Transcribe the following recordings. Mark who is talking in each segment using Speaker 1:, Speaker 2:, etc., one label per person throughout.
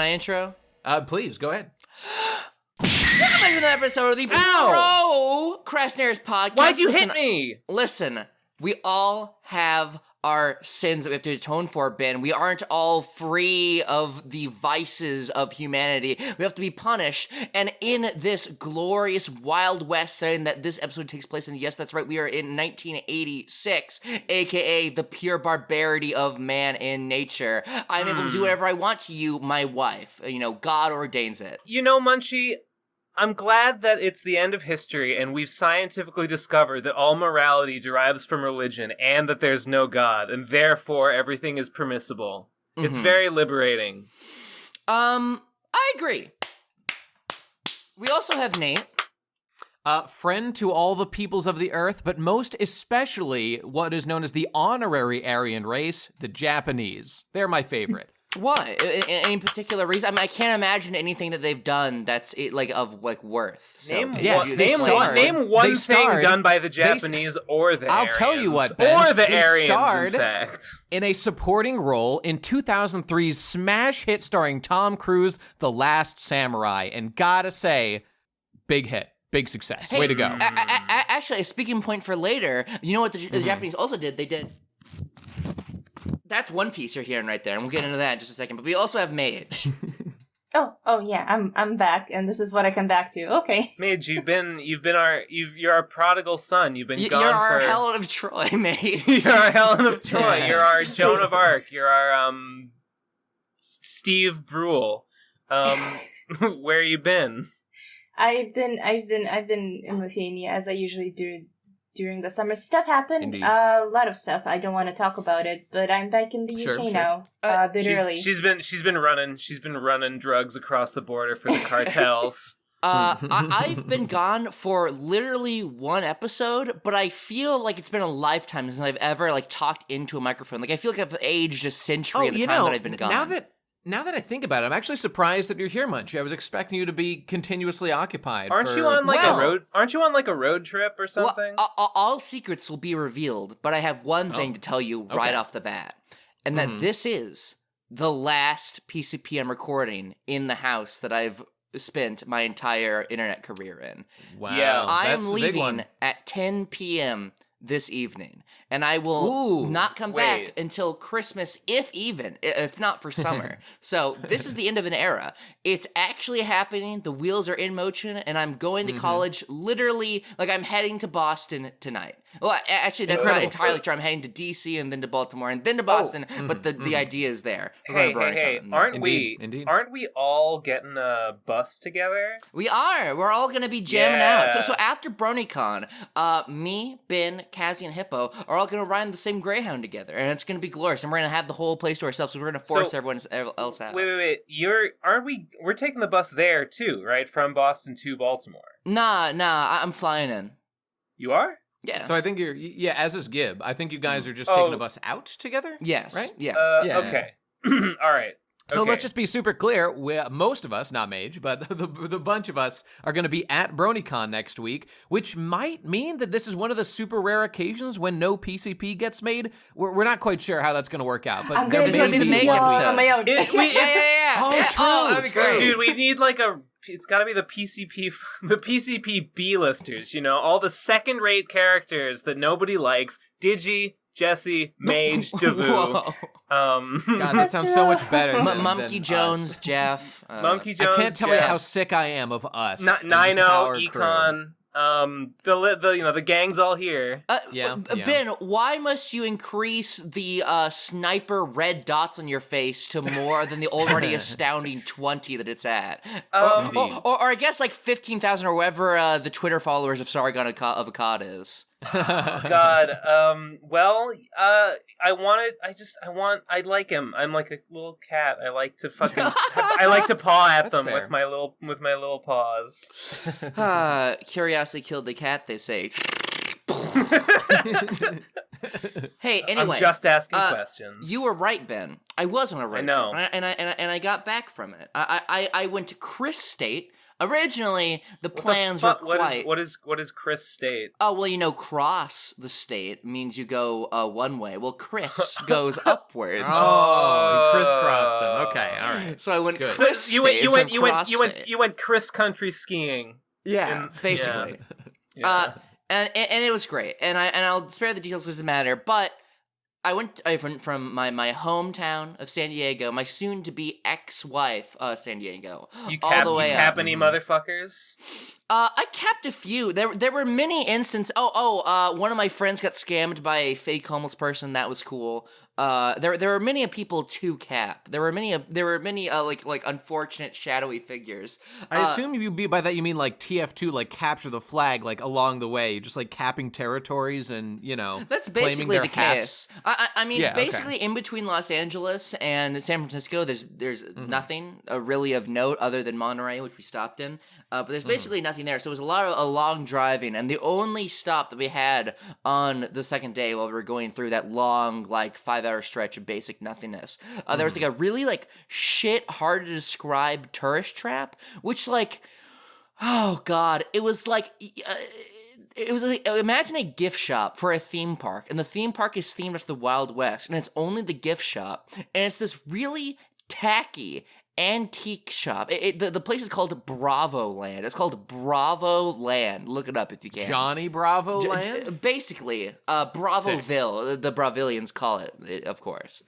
Speaker 1: I intro?
Speaker 2: Please, go ahead.
Speaker 1: Welcome back to another episode of the Pro Crastinators podcast.
Speaker 3: Why'd you hit me?
Speaker 1: Listen, we all have our sins that we have to atone for, Ben. We aren't all free of the vices of humanity. We have to be punished. And in this glorious Wild West setting that this episode takes place in, yes, that's right, we are in 1986, aka the pure barbarity of man in nature. I'm able to do whatever I want to you, my wife. You know, God ordains it.
Speaker 3: You know, Munchie, I'm glad that it's the end of history and we've scientifically discovered that all morality derives from religion and that there's no God, and therefore everything is permissible. Mm-hmm. It's very liberating.
Speaker 1: I agree. We also have Nate.
Speaker 2: Friend to all the peoples of the earth, but most especially what is known as the honorary Aryan race, the Japanese. They're my favorite.
Speaker 1: Why? Any particular reason? I mean, I can't imagine anything that they've done that's of worth. So,
Speaker 3: name one thing done by the Japanese or the Aryans.
Speaker 2: I'll tell you what, Ben.
Speaker 3: Or the
Speaker 2: They
Speaker 3: Aryans,
Speaker 2: starred
Speaker 3: in fact.
Speaker 2: in a supporting role in 2003's smash hit starring Tom Cruise, The Last Samurai. And gotta say, big hit. Big success.
Speaker 1: Hey,
Speaker 2: way to go.
Speaker 1: Actually, a speaking point for later, you know what the Japanese also did? They did... That's One Piece you're hearing right there, and we'll get into that in just a second. But we also have Mage.
Speaker 4: Oh yeah, I'm back, and this is what I come back to. Okay,
Speaker 3: Mage, you're our prodigal son. You've been gone
Speaker 1: you're
Speaker 3: for.
Speaker 1: Our Helen of Troy, Mage.
Speaker 3: You're our Helen of Troy. You're our Joan of Arc. You're our Steve Brule. Where you been?
Speaker 4: I've been in Lithuania as I usually do. During the summer, stuff happened. A lot of stuff. I don't want to talk about it, but I'm back in the UK now. Literally,
Speaker 3: she's been running drugs across the border for the cartels.
Speaker 1: I've been gone for literally one episode, but I feel like it's been a lifetime since I've ever talked into a microphone. Like I feel like I've aged a century in the time that I've been gone.
Speaker 2: Now that I think about it, I'm actually surprised that you're here, Munch. I was expecting you to be continuously occupied.
Speaker 3: Aren't you on a road trip or something?
Speaker 1: Well, all secrets will be revealed, but I have one thing to tell you right off the bat, and that this is the last PCP I'm recording in the house that I've spent my entire internet career in.
Speaker 2: Wow.
Speaker 1: Yeah, I am leaving at 10 p.m. this evening, and I will not come back until Christmas, if not for summer. So this is the end of an era. It's actually happening. The wheels are in motion, and I'm going to college literally, I'm heading to Boston tonight. Well, actually, that's not entirely true. I'm heading to D.C. and then to Baltimore and then to Boston, but the idea is there.
Speaker 3: Hey, aren't we all getting a bus together?
Speaker 1: We are. We're all going to be jamming out. So after BronyCon, me, Ben, Cassie, and Hippo are all going to ride in the same Greyhound together, and it's going to be glorious. And we're going to have the whole place to ourselves, so we're going to force everyone else out.
Speaker 3: Wait. We're taking the bus there, too, right? From Boston to Baltimore.
Speaker 1: Nah, I'm flying in.
Speaker 3: You are?
Speaker 1: Yeah.
Speaker 2: So I think as is Gib, I think you guys are just taking a bus out together?
Speaker 1: Yes.
Speaker 2: Right?
Speaker 1: Yeah.
Speaker 3: Okay. All right.
Speaker 2: So let's just be super clear. Most of us, not Mage, but the bunch of us are going to be at BronyCon next week, which might mean that this is one of the super rare occasions when no PCP gets made. We're not quite sure how that's going to work out. But
Speaker 1: it's going to be the Mage episode.
Speaker 4: On my own.
Speaker 1: Yeah.
Speaker 2: Oh,
Speaker 1: that'd be great.
Speaker 3: Dude, we need it's got to be the PCP B-listers, all the second-rate characters that nobody likes. Digi, Jesse, Mage, Devu.
Speaker 2: God, that sounds so much better than
Speaker 1: Monkey Jones, Jeff.
Speaker 3: Monkey Jones,
Speaker 2: I can't tell you how sick I am of us.
Speaker 3: Nino, Econ. The gang's all here.
Speaker 1: Ben, why must you increase the sniper red dots on your face to more than the already astounding 20 that it's at? Or I guess 15,000 or whatever the Twitter followers of Sargon Avocado is.
Speaker 3: God. I like him. I'm like a little cat. I like to I like to paw at them with my little paws.
Speaker 1: Curiosity killed the cat, they say. Hey, anyway,
Speaker 3: I'm just asking questions.
Speaker 1: You were right, Ben. I was on a road
Speaker 3: I know.
Speaker 1: trip, and I got back from it. I went to Chris State. Originally, the plans were quite...
Speaker 3: What is Chris State?
Speaker 1: Oh, well, cross the state means you go one way. Well, Chris goes upwards.
Speaker 2: Oh, crisscrossed him. Okay, all right.
Speaker 1: So I went
Speaker 2: Good.
Speaker 1: Chris State.
Speaker 3: You went Chris country skiing.
Speaker 1: Yeah, basically.
Speaker 3: Yeah.
Speaker 1: And it was great. And I'll spare the details, doesn't matter. But I went from my hometown of San Diego, my soon-to-be ex-wife, San Diego, all the way
Speaker 3: cap
Speaker 1: up.
Speaker 3: any motherfuckers?
Speaker 1: I capped a few. There were many instances. One of my friends got scammed by a fake homeless person. That was cool. There were many people to cap. There were many like unfortunate shadowy figures.
Speaker 2: I assume by that you mean like TF2, like capture the flag, like along the way, just like capping territories and
Speaker 1: that's basically the case. I mean,
Speaker 2: yeah,
Speaker 1: basically in between Los Angeles and San Francisco, there's nothing really of note other than Monterey, which we stopped in. But there's basically nothing there. So it was a long driving, and the only stop that we had on the second day while we were going through that long, like 5-hour stretch of basic nothingness, there was like a really like shit hard to describe tourist trap, which like, oh god, it was like. It was like, imagine a gift shop for a theme park, and the theme park is themed after the Wild West, and it's only the gift shop, and it's this really tacky antique shop. The place is called Bravo Land. It's called Bravo Land. Look it up if you can.
Speaker 2: Johnny Bravo Land?
Speaker 1: Basically, Bravoville. The Brazilians call it, of course.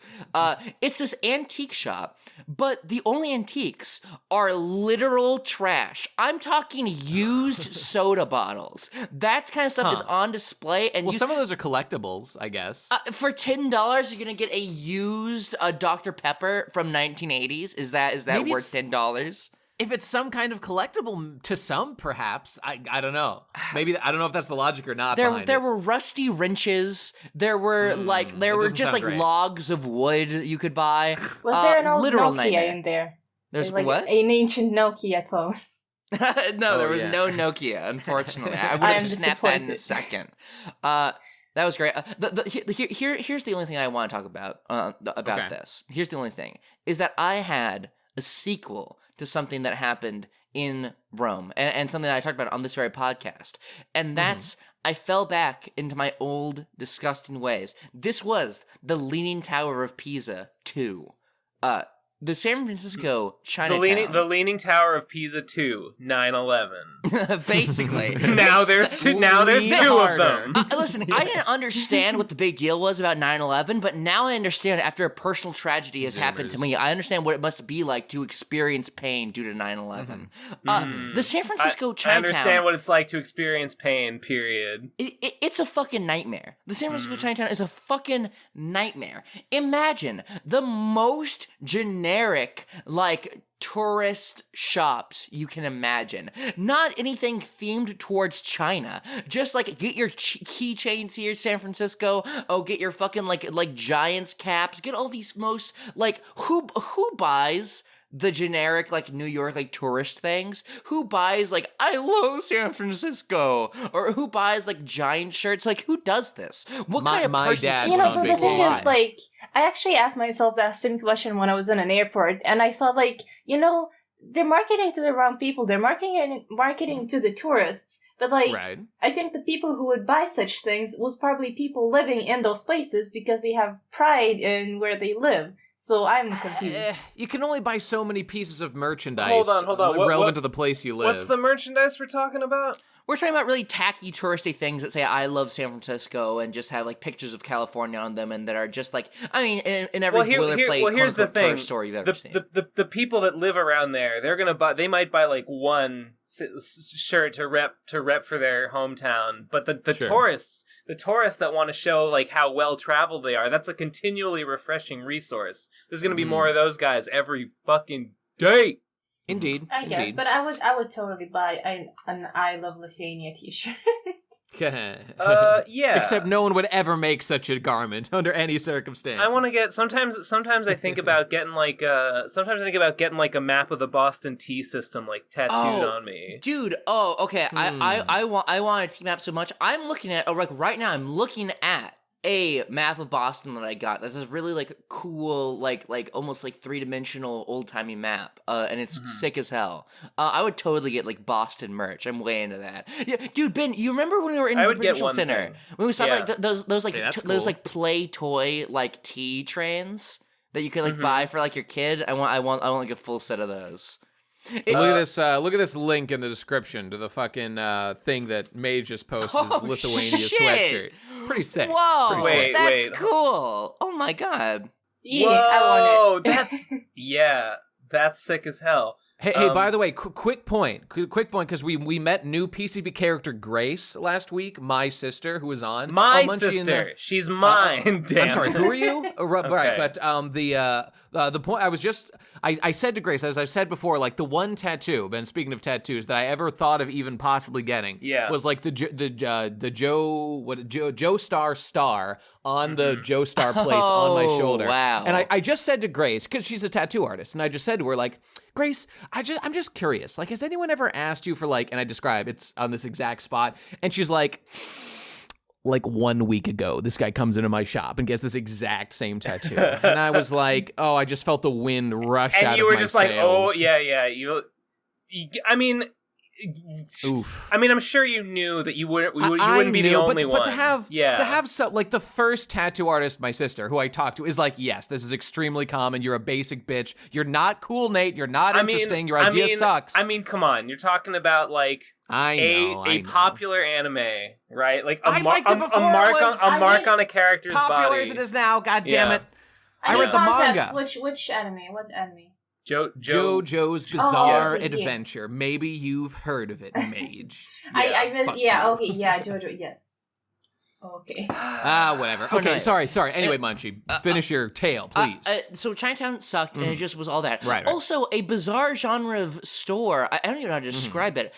Speaker 1: It's this antique shop, but the only antiques are literal trash. I'm talking used soda bottles. That kind of stuff is on display. And
Speaker 2: some of those are collectibles, I guess.
Speaker 1: For $10, you're gonna get a used Dr. Pepper from 1980s. Is that
Speaker 2: Maybe
Speaker 1: worth $10?
Speaker 2: If it's some kind of collectible to some, perhaps. I don't know. Maybe I don't know if that's the logic or not.
Speaker 1: There were rusty wrenches. There were just like
Speaker 2: great.
Speaker 1: Logs of wood you could buy.
Speaker 4: Was there an old
Speaker 1: literal
Speaker 4: Nokia
Speaker 1: nightmare.
Speaker 4: in there?
Speaker 1: There's
Speaker 4: like
Speaker 1: what?
Speaker 4: An ancient Nokia phone.
Speaker 1: No, there was
Speaker 2: yeah.
Speaker 1: no Nokia. Unfortunately, I would
Speaker 4: I
Speaker 1: have
Speaker 4: am
Speaker 1: snapped that in a
Speaker 4: disappointed.
Speaker 1: second. That was great. Here's the only thing I want to talk about this. Here's the only thing is that I had a sequel to something that happened in Rome, and something that I talked about on this very podcast, and that's I fell back into my old disgusting ways. This was the Leaning Tower of Pisa 2. The San Francisco Chinatown.
Speaker 3: The Leaning Tower of Pisa 2, 9/11.
Speaker 1: Basically.
Speaker 3: Now there's two of them.
Speaker 1: Listen, I didn't understand what the big deal was about 9/11, but now I understand after a personal tragedy has happened to me. I understand what it must be like to experience pain due to 9/11. The San Francisco Chinatown.
Speaker 3: I understand what it's like to experience pain, period.
Speaker 1: It's a fucking nightmare. The San Francisco Chinatown is a fucking nightmare. Imagine the most generic, like, tourist shops you can imagine. Not anything themed towards China. Just like get your keychains here, San Francisco. Oh, get your fucking like Giants caps. Get all these most like who buys the generic like New York like tourist things? Who buys like I love San Francisco? Or who buys like Giant shirts? Like who does this? What kind of person?
Speaker 2: Dad
Speaker 4: so the thing is like I actually asked myself that same question when I was in an airport, and I thought like, they're marketing to the wrong people. They're marketing to the tourists. But like, I think the people who would buy such things was probably people living in those places because they have pride in where they live. So I'm confused.
Speaker 2: You can only buy so many pieces of merchandise.
Speaker 3: Hold on.
Speaker 2: Relevant to the place you live.
Speaker 3: What's the merchandise we're talking about?
Speaker 1: We're talking about really tacky touristy things that say I love San Francisco and just have like pictures of California on them and that are just like, I mean, in every boilerplate
Speaker 3: here's the thing.
Speaker 1: tourist story you've ever seen.
Speaker 3: The people that live around there, they might buy like one shirt to rep for their hometown, but the tourists that want to show like how well traveled they are, that's a continually refreshing resource. There's going to be more of those guys every fucking day.
Speaker 2: Indeed.
Speaker 4: I guess, but I would totally buy an I Love Lithuania t-shirt.
Speaker 3: Yeah.
Speaker 2: Except no one would ever make such a garment under any circumstances.
Speaker 3: I want to get sometimes I think about getting like a map of the Boston T system like tattooed on me.
Speaker 1: Dude, okay. I want a T map so much. I'm looking at right now I'm looking at a map of Boston that I got. That's a really like cool, like almost like 3-dimensional old-timey map. And it's sick as hell. I would totally get like Boston merch. I'm way into that. Yeah, dude, Ben, you remember when we were in the Provincial Center when we saw like those like those like play toy like tea trains that you could like buy for like your kid? I want like a full set of those.
Speaker 2: Look at this link in the description to the fucking thing that Mage just posted. Lithuania sweatshirt. It's pretty sick.
Speaker 1: Whoa,
Speaker 3: Wait.
Speaker 1: cool. Oh my god.
Speaker 4: Yeah, I want
Speaker 3: it. That's sick as hell.
Speaker 2: Hey, by the way, quick point, because we met new PCB character Grace last week, my sister, who was on.
Speaker 3: My sister, she's mine. Damn.
Speaker 2: I'm sorry, who are you? Right,
Speaker 3: Okay.
Speaker 2: but the point I said to Grace, as I've said before, like the one tattoo, Ben, speaking of tattoos, that I ever thought of even possibly getting, was like the Joe Star on the Joe Star place on my shoulder.
Speaker 1: Wow.
Speaker 2: And I just said to Grace, because she's a tattoo artist, and I just said to her, like, Grace, I'm just curious. Like, has anyone ever asked you for like, and I describe it's on this exact spot, and she's like 1 week ago, this guy comes into my shop and gets this exact same tattoo, and I was like, oh, I just felt the wind rush out of my sails.
Speaker 3: And you were just like, oh yeah, I mean.
Speaker 2: Oof.
Speaker 3: I mean, I'm sure you knew that you wouldn't be the only one.
Speaker 2: But to have so, like the first tattoo artist, my sister, who I talked to, is like, yes, this is extremely common. You're a basic bitch. You're not cool, Nate. You're not interesting. Your idea sucks.
Speaker 3: I mean, come on. You're talking about like a popular anime, right? Like a mark on a character's
Speaker 2: popular
Speaker 3: body.
Speaker 2: as it is now. God damn it!
Speaker 4: I
Speaker 2: read the manga.
Speaker 4: Which anime? What anime?
Speaker 2: JoJo's Bizarre Adventure. Maybe you've heard of it, Mage.
Speaker 4: JoJo, yes. Okay.
Speaker 2: Whatever. Okay, sorry. Anyway, Munchie, finish your tale, please.
Speaker 1: So Chinatown sucked, and it just was all that.
Speaker 2: Right.
Speaker 1: Also, a bizarre genre of store. I don't even know how to describe it.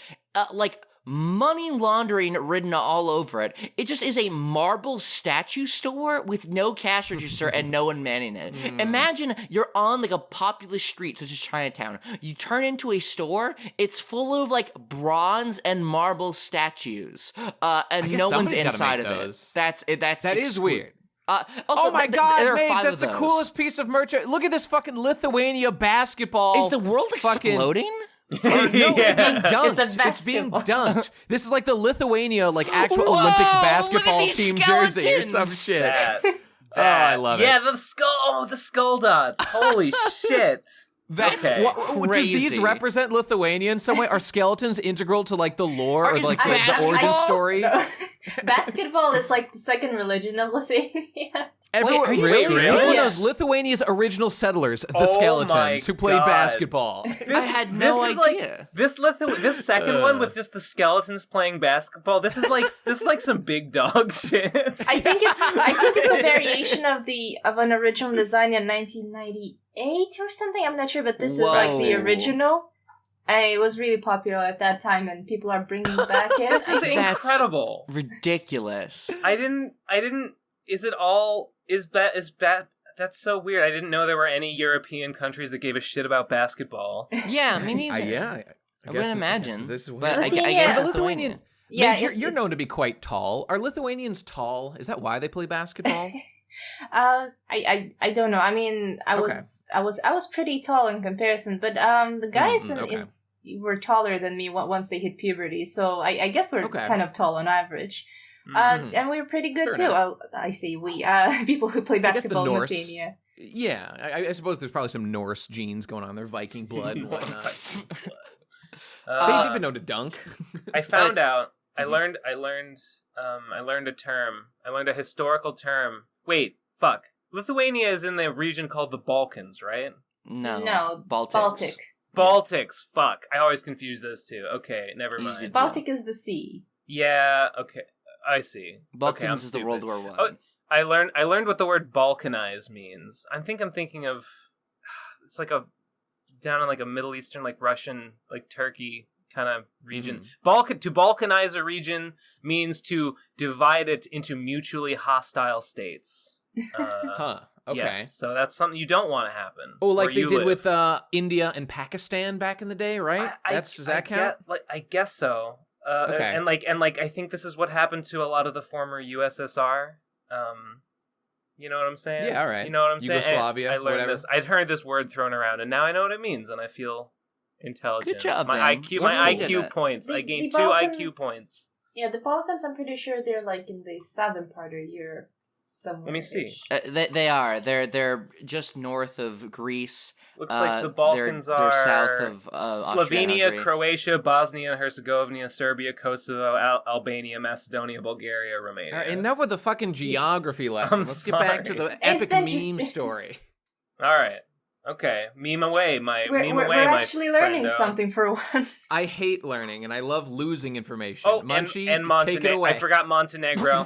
Speaker 1: Like money laundering written all over it. It just is a marble statue store with no cash register and no one manning it. Imagine you're on like a populous street such as Chinatown. You turn into a store. It's full of like bronze and marble statues, and no one's inside of it. That is
Speaker 2: weird.
Speaker 1: Also,
Speaker 2: oh my God, Mage, that's the
Speaker 1: those.
Speaker 2: coolest piece of merch. Look at this fucking Lithuania basketball.
Speaker 1: Is the world exploding?
Speaker 2: No, it's being dunked. It's being dunked. This is like the Lithuania, like actual Olympics basketball team jersey or some shit. I love it.
Speaker 3: Yeah, the skull dots. Holy shit.
Speaker 2: That's
Speaker 3: okay.
Speaker 2: Do these represent Lithuania in some way? Are skeletons integral to like the lore or like the origin story?
Speaker 4: No. Basketball is like the second religion of Lithuania.
Speaker 2: Everyone, Everyone knows Lithuania's original settlers, the skeletons who played basketball.
Speaker 1: I had no idea.
Speaker 3: This second one with just the skeletons playing basketball. This is like some big dog shit.
Speaker 4: I think it's a variation of an original design in 1998 or something. I'm not sure, but this is like the original. It was really popular at that time, and people are bringing it back in.
Speaker 3: This is incredible.
Speaker 1: Ridiculous.
Speaker 3: I didn't. Is that's so weird. I didn't know there were any European countries that gave a shit about basketball.
Speaker 1: Yeah, me neither. I wouldn't imagine.
Speaker 2: This is
Speaker 1: but I guess
Speaker 2: Lithuanian.
Speaker 4: Yeah,
Speaker 2: you're known to be quite tall. Are Lithuanians tall? Is that why they play basketball?
Speaker 4: I don't know. I mean, I was pretty tall in comparison, but the guys were taller than me once they hit puberty. So I guess we're kind of tall on average. And we were pretty good too. I say we people who play basketball in Lithuania.
Speaker 2: Yeah, I suppose there's probably some Norse genes going on there, Viking blood and whatnot. They've been known to dunk.
Speaker 3: I found out. I learned a term. I learned a historical term. Wait, fuck. Lithuania is in the region called the Balkans, right?
Speaker 4: No,
Speaker 1: Baltics.
Speaker 3: Baltics. Fuck. I always confuse those two. Okay, never mind.
Speaker 4: Baltic is the sea.
Speaker 3: Yeah. Okay. I see.
Speaker 1: Balkans is the World War I.
Speaker 3: Oh, I learned what the word balkanize means. I'm thinking of it's like down in like a Middle Eastern, like Russian, like Turkey kind of region. To balkanize a region means to divide it into mutually hostile states.
Speaker 2: Okay.
Speaker 3: Yes, so that's something you don't want to happen.
Speaker 2: Oh, like they did
Speaker 3: live.
Speaker 2: with India and Pakistan back in the day, right? Does that count?
Speaker 3: I guess so.
Speaker 2: Okay.
Speaker 3: And I think this is what happened to a lot of the former USSR. You know what I'm saying?
Speaker 2: Yeah, all right.
Speaker 3: You know what I'm saying?
Speaker 2: Yugoslavia,
Speaker 3: I learned
Speaker 2: whatever.
Speaker 3: this. I'd heard this word thrown around, and now I know what it means, and I feel intelligent.
Speaker 1: Good job,
Speaker 3: my
Speaker 1: man.
Speaker 3: IQ,
Speaker 1: Let's
Speaker 3: my
Speaker 1: look at
Speaker 3: IQ
Speaker 1: that.
Speaker 3: points. I
Speaker 4: The
Speaker 3: gained 2
Speaker 4: Balkans-
Speaker 3: IQ points.
Speaker 4: Yeah, the Balkans, I'm pretty sure they're like in the southern part of Europe somewhere.
Speaker 3: Let me see.
Speaker 1: They are. They're just north of Greece.
Speaker 3: Looks like the Balkans
Speaker 1: they're
Speaker 3: are
Speaker 1: south of Austria,
Speaker 3: Slovenia, Croatia, Bosnia, Herzegovina, Serbia, Kosovo, Albania, Macedonia, Bulgaria, Romania.
Speaker 2: All right, enough with the fucking geography lesson.
Speaker 3: I'm
Speaker 2: Let's get back to
Speaker 3: sorry.
Speaker 2: the epic meme
Speaker 4: interesting.
Speaker 2: story.
Speaker 3: All right. Okay. Meme away, my
Speaker 4: We're actually learning something for once.
Speaker 2: I hate learning, and I love losing information.
Speaker 3: Oh,
Speaker 2: Munchie,
Speaker 3: and
Speaker 2: take it away.
Speaker 3: I forgot Montenegro.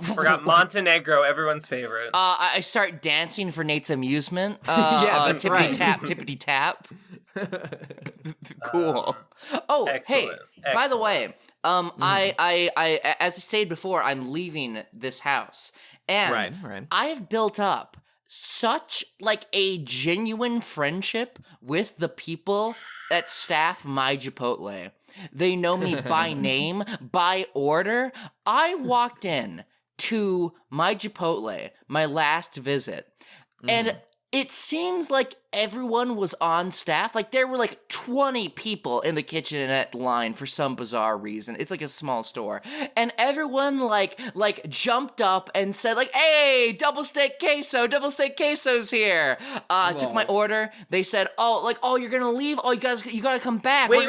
Speaker 3: Everyone's favorite.
Speaker 1: I start dancing for Nate's amusement.
Speaker 2: Yeah, that's
Speaker 1: tippity
Speaker 2: right.
Speaker 1: tap, tippity tap. Cool. Hey,
Speaker 3: excellent,
Speaker 1: by the way, I as I stated before, I'm leaving this house, and
Speaker 2: Right.
Speaker 1: I've built up such like a genuine friendship with the people that staff my Chipotle. They know me by name, by order. I walked in to my Chipotle, my last visit, and it seems like everyone was on staff. Like there were like 20 people in the kitchenette line for some bizarre reason. It's like a small store. And everyone like jumped up and said like, "Hey, double steak queso's here." Took my order. They said, "Oh, you're going to leave? Oh, you gotta come back."
Speaker 3: Wait.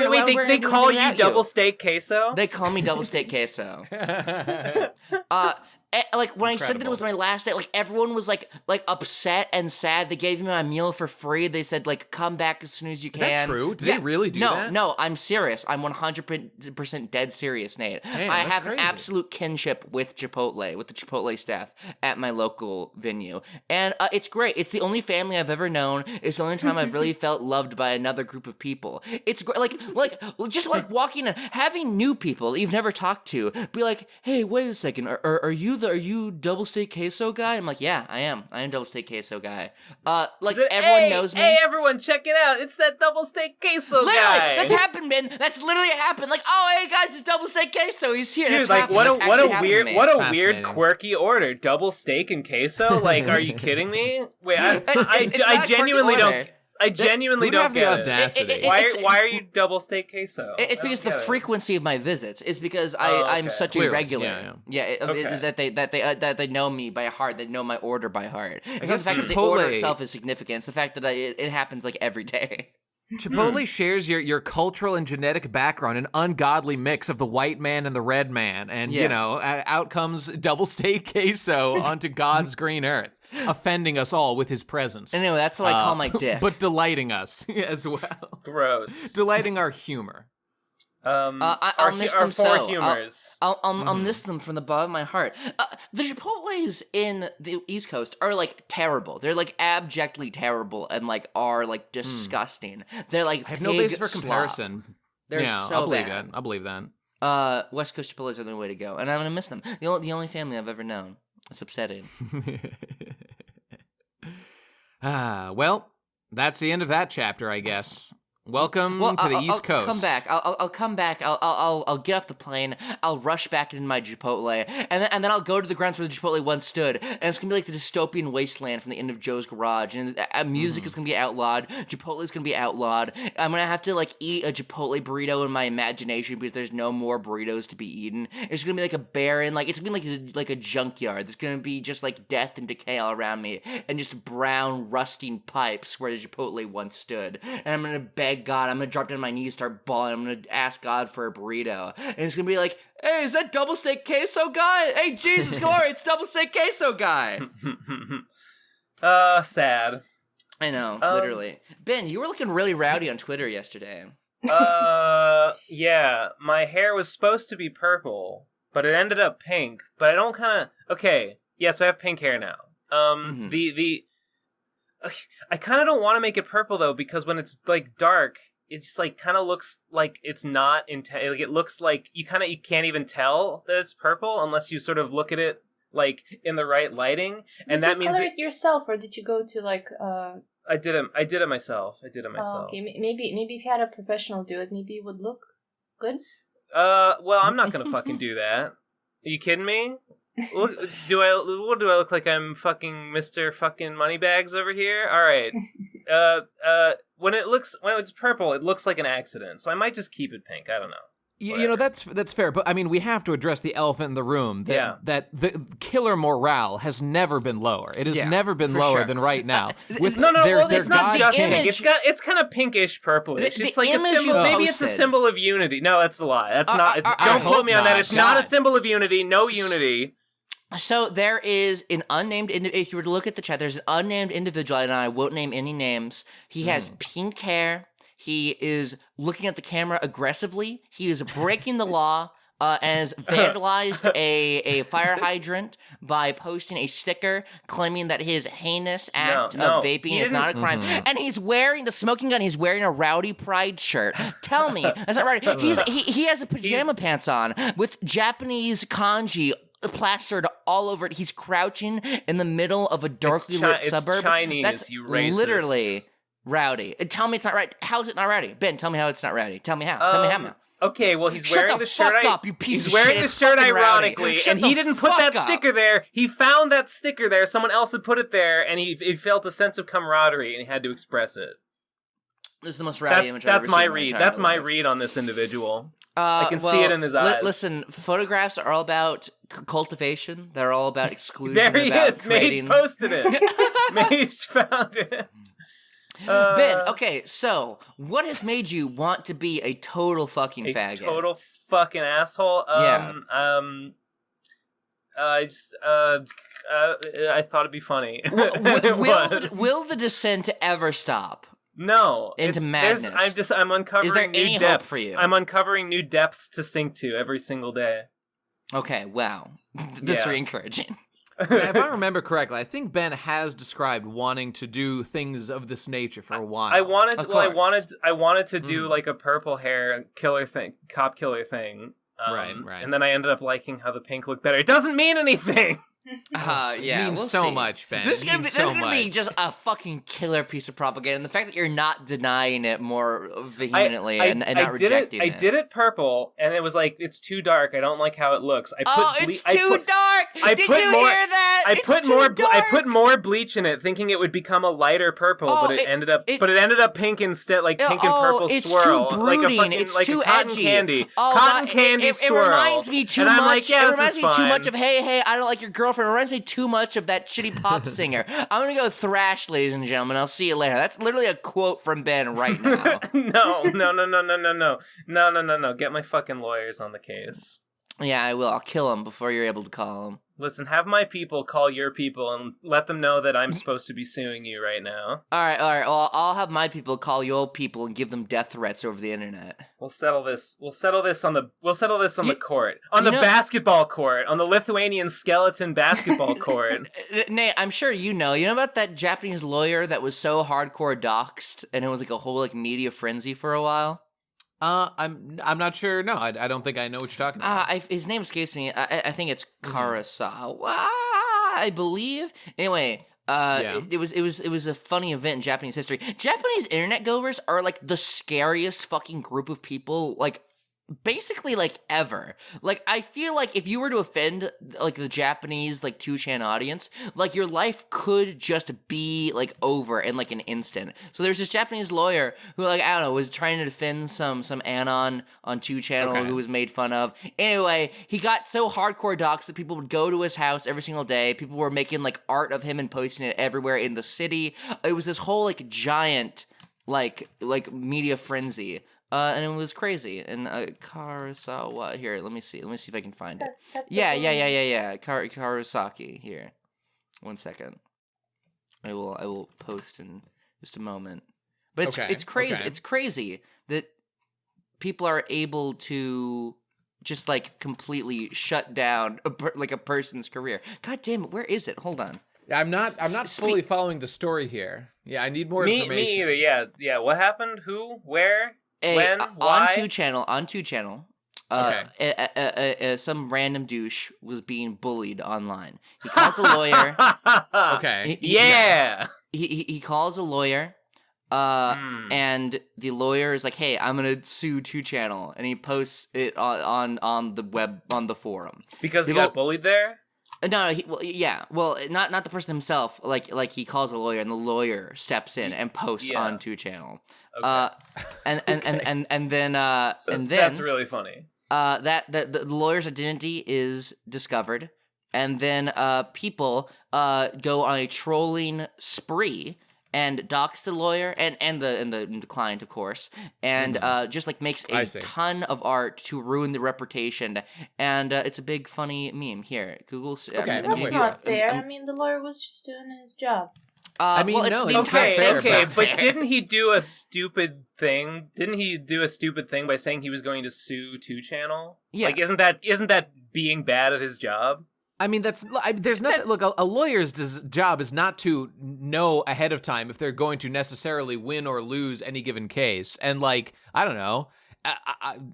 Speaker 3: They call you double steak queso?
Speaker 1: They call me double steak queso. Like when I said that it was my last day, like everyone was like upset and sad. They gave me my meal for free. They said like come back as soon as you can.
Speaker 2: Is that true? Did they really do that?
Speaker 1: No, I'm serious. I'm 100% dead serious, Nate.
Speaker 2: Damn,
Speaker 1: I
Speaker 2: that's
Speaker 1: have
Speaker 2: crazy.
Speaker 1: an absolute kinship with Chipotle, with the Chipotle staff at my local venue, and it's great. It's the only family I've ever known. It's the only time I've really felt loved by another group of people. It's great. Like just like walking in, having new people that you've never talked to, be like, "Hey, wait a second, are you double steak queso guy?" I'm like, "Yeah, I am double steak queso guy." Everyone knows me.
Speaker 3: Hey, everyone, check it out! It's that double steak queso
Speaker 1: Literally,
Speaker 3: guy.
Speaker 1: that's happened, man. That's literally happened. Like, "Oh, hey guys, it's double steak queso. He's here."
Speaker 3: Dude,
Speaker 1: That's
Speaker 3: like
Speaker 1: happened.
Speaker 3: what
Speaker 1: That's
Speaker 3: a
Speaker 1: actually happened to me.
Speaker 3: weird,
Speaker 2: Fascinating.
Speaker 3: quirky order. Double steak and queso. Like, are you kidding me? Wait,
Speaker 1: It's
Speaker 3: I
Speaker 1: not a
Speaker 3: genuinely
Speaker 1: quirky
Speaker 3: don't.
Speaker 1: order.
Speaker 3: I genuinely
Speaker 2: Who'd
Speaker 3: don't
Speaker 2: have the
Speaker 3: get
Speaker 2: audacity?
Speaker 1: It-
Speaker 3: Why are you double steak queso?
Speaker 1: It's
Speaker 3: I
Speaker 1: because
Speaker 3: don't
Speaker 1: the
Speaker 3: get it.
Speaker 1: frequency of my visits. It's because
Speaker 3: Oh,
Speaker 1: I'm
Speaker 3: okay.
Speaker 1: such
Speaker 2: Clearly,
Speaker 1: a regular.
Speaker 2: yeah.
Speaker 3: Okay.
Speaker 1: That they know me by heart. They know my order by heart. It's not
Speaker 2: guess
Speaker 1: the fact that the
Speaker 2: Chipotle-
Speaker 1: order itself is significant. It's the fact that it happens like every day.
Speaker 2: Chipotle shares your cultural and genetic background, an ungodly mix of the white man and the red man, and out comes double steak queso onto God's green earth, offending us all with his presence.
Speaker 1: Anyway, that's what I call my dick.
Speaker 2: But delighting us as well,
Speaker 3: Gross.
Speaker 2: delighting our humor.
Speaker 1: I'll miss
Speaker 3: our
Speaker 1: them
Speaker 3: four
Speaker 1: so.
Speaker 3: humors.
Speaker 1: I'll miss them from the bottom of my heart. The Chipotles in the East Coast are like terrible. They're like abjectly terrible and like are like disgusting. They're like
Speaker 2: I have no
Speaker 1: pig
Speaker 2: basis for
Speaker 1: slop.
Speaker 2: comparison.
Speaker 1: They're
Speaker 2: yeah,
Speaker 1: so
Speaker 2: I'll believe
Speaker 1: bad.
Speaker 2: that. I'll believe that.
Speaker 1: West Coast Chipotles are the way to go, and I'm gonna miss them. The only family I've ever known. It's upsetting.
Speaker 2: Well, that's the end of that chapter, I guess. Welcome to the East Coast.
Speaker 1: I'll come back. I'll come back. I'll get off the plane. I'll rush back into my Chipotle, and then I'll go to the grounds where the Chipotle once stood, and it's gonna be like the dystopian wasteland from the end of Joe's Garage. And music is gonna be outlawed. Chipotle is gonna be outlawed. I'm gonna have to like eat a Chipotle burrito in my imagination because there's no more burritos to be eaten. It's gonna be like a barren, like it's gonna be like a junkyard. There's gonna be just like death and decay all around me, and just brown rusting pipes where the Chipotle once stood. And I'm gonna beg God, I'm gonna drop down on my knees, start bawling. I'm gonna ask God for a burrito, and it's gonna be like, "Hey, is that double steak queso guy? Hey, Jesus, glory, it's double steak queso guy."
Speaker 3: Sad.
Speaker 1: I know, literally. Ben, you were looking really rowdy on Twitter yesterday.
Speaker 3: Yeah, my hair was supposed to be purple, but it ended up pink. But I don't okay. Yeah, so I have pink hair now. I kind of don't want to make it purple though, because when it's like dark, it's like kind of looks like it's not like it looks like you can't even tell that it's purple unless you sort of look at it like in the right lighting, and that means
Speaker 4: color it yourself, or did you go to like
Speaker 3: I did it myself.
Speaker 4: Oh, okay, maybe if you had a professional do it, maybe it would look good.
Speaker 3: Well, I'm not gonna fucking do that. Are you kidding me? What do I look like? I'm fucking Mr. fucking Moneybags over here. All right. When it's purple, it looks like an accident. So I might just keep it pink. I don't know.
Speaker 2: You know, that's fair, but I mean, we have to address the elephant in the room that the killer morale has never been lower. It has never been lower than right now.
Speaker 3: It's not just pink. It's kind of pinkish purplish. It's like a symbol. Maybe it's a symbol of unity. No, that's a lie. That's not. Don't quote me on that. It's not a symbol of unity. No unity.
Speaker 1: So there is an unnamed if you were to look at the chat, there's an unnamed individual, and I won't name any names. He has pink hair. He is looking at the camera aggressively. He is breaking the law and has vandalized a fire hydrant by posting a sticker claiming that his heinous act of vaping is not a crime. And he's wearing the smoking gun. He's wearing a Rowdy Pride shirt. Tell me, that's not right. He has a pajama pants on with Japanese kanji plastered all over it. He's crouching in the middle of a darkly lit suburb.
Speaker 3: It's Chinese,
Speaker 1: that's
Speaker 3: you racist.
Speaker 1: Literally rowdy. Tell me it's not right. How is it not rowdy? Ben, tell me how it's not rowdy. Tell me how. Tell me how.
Speaker 3: Okay, well, he's
Speaker 1: Shut
Speaker 3: wearing
Speaker 1: the
Speaker 3: shirt.
Speaker 1: Fuck up, you piece
Speaker 3: he's
Speaker 1: of
Speaker 3: wearing
Speaker 1: shit.
Speaker 3: the shirt ironically,
Speaker 1: Shut
Speaker 3: and he didn't put that
Speaker 1: up.
Speaker 3: sticker there. He found that sticker there. Someone else had put it there, and he felt a sense of camaraderie, and he had to express it.
Speaker 1: This is the most rowdy image I've ever seen.
Speaker 3: That's my read. That's my read on this individual. I can see it in his eyes.
Speaker 1: Listen, photographs are all about cultivation. They're all about exclusion.
Speaker 3: There he is.
Speaker 1: Creating...
Speaker 3: Mage posted it. Mage found it.
Speaker 1: Ben, okay, so what has made you want to be a total fucking faggot?
Speaker 3: Total fucking asshole. I thought it'd be funny.
Speaker 1: Will the descent ever stop?
Speaker 3: No,
Speaker 1: into madness.
Speaker 3: I'm uncovering
Speaker 1: Is there
Speaker 3: new
Speaker 1: any
Speaker 3: depths.
Speaker 1: Hope for you?
Speaker 3: I'm uncovering new depths to sink to every single day.
Speaker 1: Okay, wow, that's very encouraging.
Speaker 2: If I remember correctly, I think Ben has described wanting to do things of this nature for a while.
Speaker 3: I wanted to do like a purple hair killer thing, cop killer thing.
Speaker 2: Right.
Speaker 3: And then I ended up liking how the pink looked better. It doesn't mean anything.
Speaker 1: Yeah,
Speaker 2: means
Speaker 1: we'll
Speaker 2: so
Speaker 1: see.
Speaker 2: much, Ben.
Speaker 1: This is gonna be just a fucking killer piece of propaganda, and the fact that you're not denying it more vehemently and not rejecting it.
Speaker 3: I did it purple, and it was like, it's too dark. I don't like how it looks.
Speaker 1: It's too dark. Did you hear that?
Speaker 3: I put more bleach in it, thinking it would become a lighter purple, but it ended up pink instead, like pink and purple swirl,
Speaker 1: too brooding.
Speaker 3: like
Speaker 1: It's too
Speaker 3: a cotton
Speaker 1: edgy.
Speaker 3: candy, cotton candy swirl.
Speaker 1: It reminds me too much.
Speaker 3: Like, yeah,
Speaker 1: it reminds me too much of hey, I don't like your girlfriend. It reminds me too much of that shitty pop singer. I'm gonna go thrash, ladies and gentlemen. I'll see you later. That's literally a quote from Ben right now.
Speaker 3: No. Get my fucking lawyers on the case.
Speaker 1: Yeah, I will. I'll kill him before you're able to call him.
Speaker 3: Listen, have my people call your people and let them know that I'm supposed to be suing you right now.
Speaker 1: All right. Well, I'll have my people call your people and give them death threats over the internet.
Speaker 3: We'll settle this on the court. On the basketball court. On the Lithuanian skeleton basketball court.
Speaker 1: Nate, I'm sure you know about that Japanese lawyer that was so hardcore doxxed and it was like a whole like media frenzy for a while?
Speaker 2: I'm not sure. No, I don't think I know what you're talking about.
Speaker 1: His name escapes me. I think it's Karasawa, I believe. Anyway, it was a funny event in Japanese history. Japanese internet goers are like the scariest fucking group of people, like basically like ever. Like I feel like if you were to offend like the Japanese like 2chan audience, like your life could just be like over in like an instant. So there's this Japanese lawyer who like I don't know was trying to defend some anon on 2channel who was made fun of. Anyway, he got so hardcore doxxed that people would go to his house every single day. People were making like art of him and posting it everywhere in the city. It was this whole like giant like media frenzy. And it was crazy. And Karasawa here. Let me see if I can find it. Yeah. Karasaki here. 1 second. I will post in just a moment. But it's crazy. Okay. It's crazy that people are able to just like completely shut down a person's career. God damn it! Where is it? Hold on.
Speaker 2: I'm not fully following the story here. Yeah, I need more information.
Speaker 3: Me either. Yeah. What happened? Who? Where? When? Why?
Speaker 1: On 2 channel. Some random douche was being bullied online. He calls a lawyer.
Speaker 2: Okay.
Speaker 1: He calls a lawyer. And the lawyer is like, "Hey, I'm gonna sue 2 channel," and he posts it on the web, on the forum
Speaker 3: because he got bullied there.
Speaker 1: No, not the person himself. Like he calls a lawyer, and the lawyer steps in and posts on 2 channel.
Speaker 3: Okay.
Speaker 1: And then
Speaker 3: that's really funny.
Speaker 1: That the lawyer's identity is discovered, and then people go on a trolling spree and dox the lawyer and the client, of course, and just like makes a ton of art to ruin the reputation, and it's a big funny meme here. Google.
Speaker 4: Okay, that's not fair. I mean, the lawyer was just doing his job.
Speaker 3: Okay, but didn't he do a stupid thing? Didn't he do a stupid thing by saying he was going to sue 2 channel?
Speaker 1: Yeah.
Speaker 3: Like, isn't that being bad at his job?
Speaker 2: I mean, there's nothing. Look, a lawyer's job is not to know ahead of time if they're going to necessarily win or lose any given case. And like, I don't know,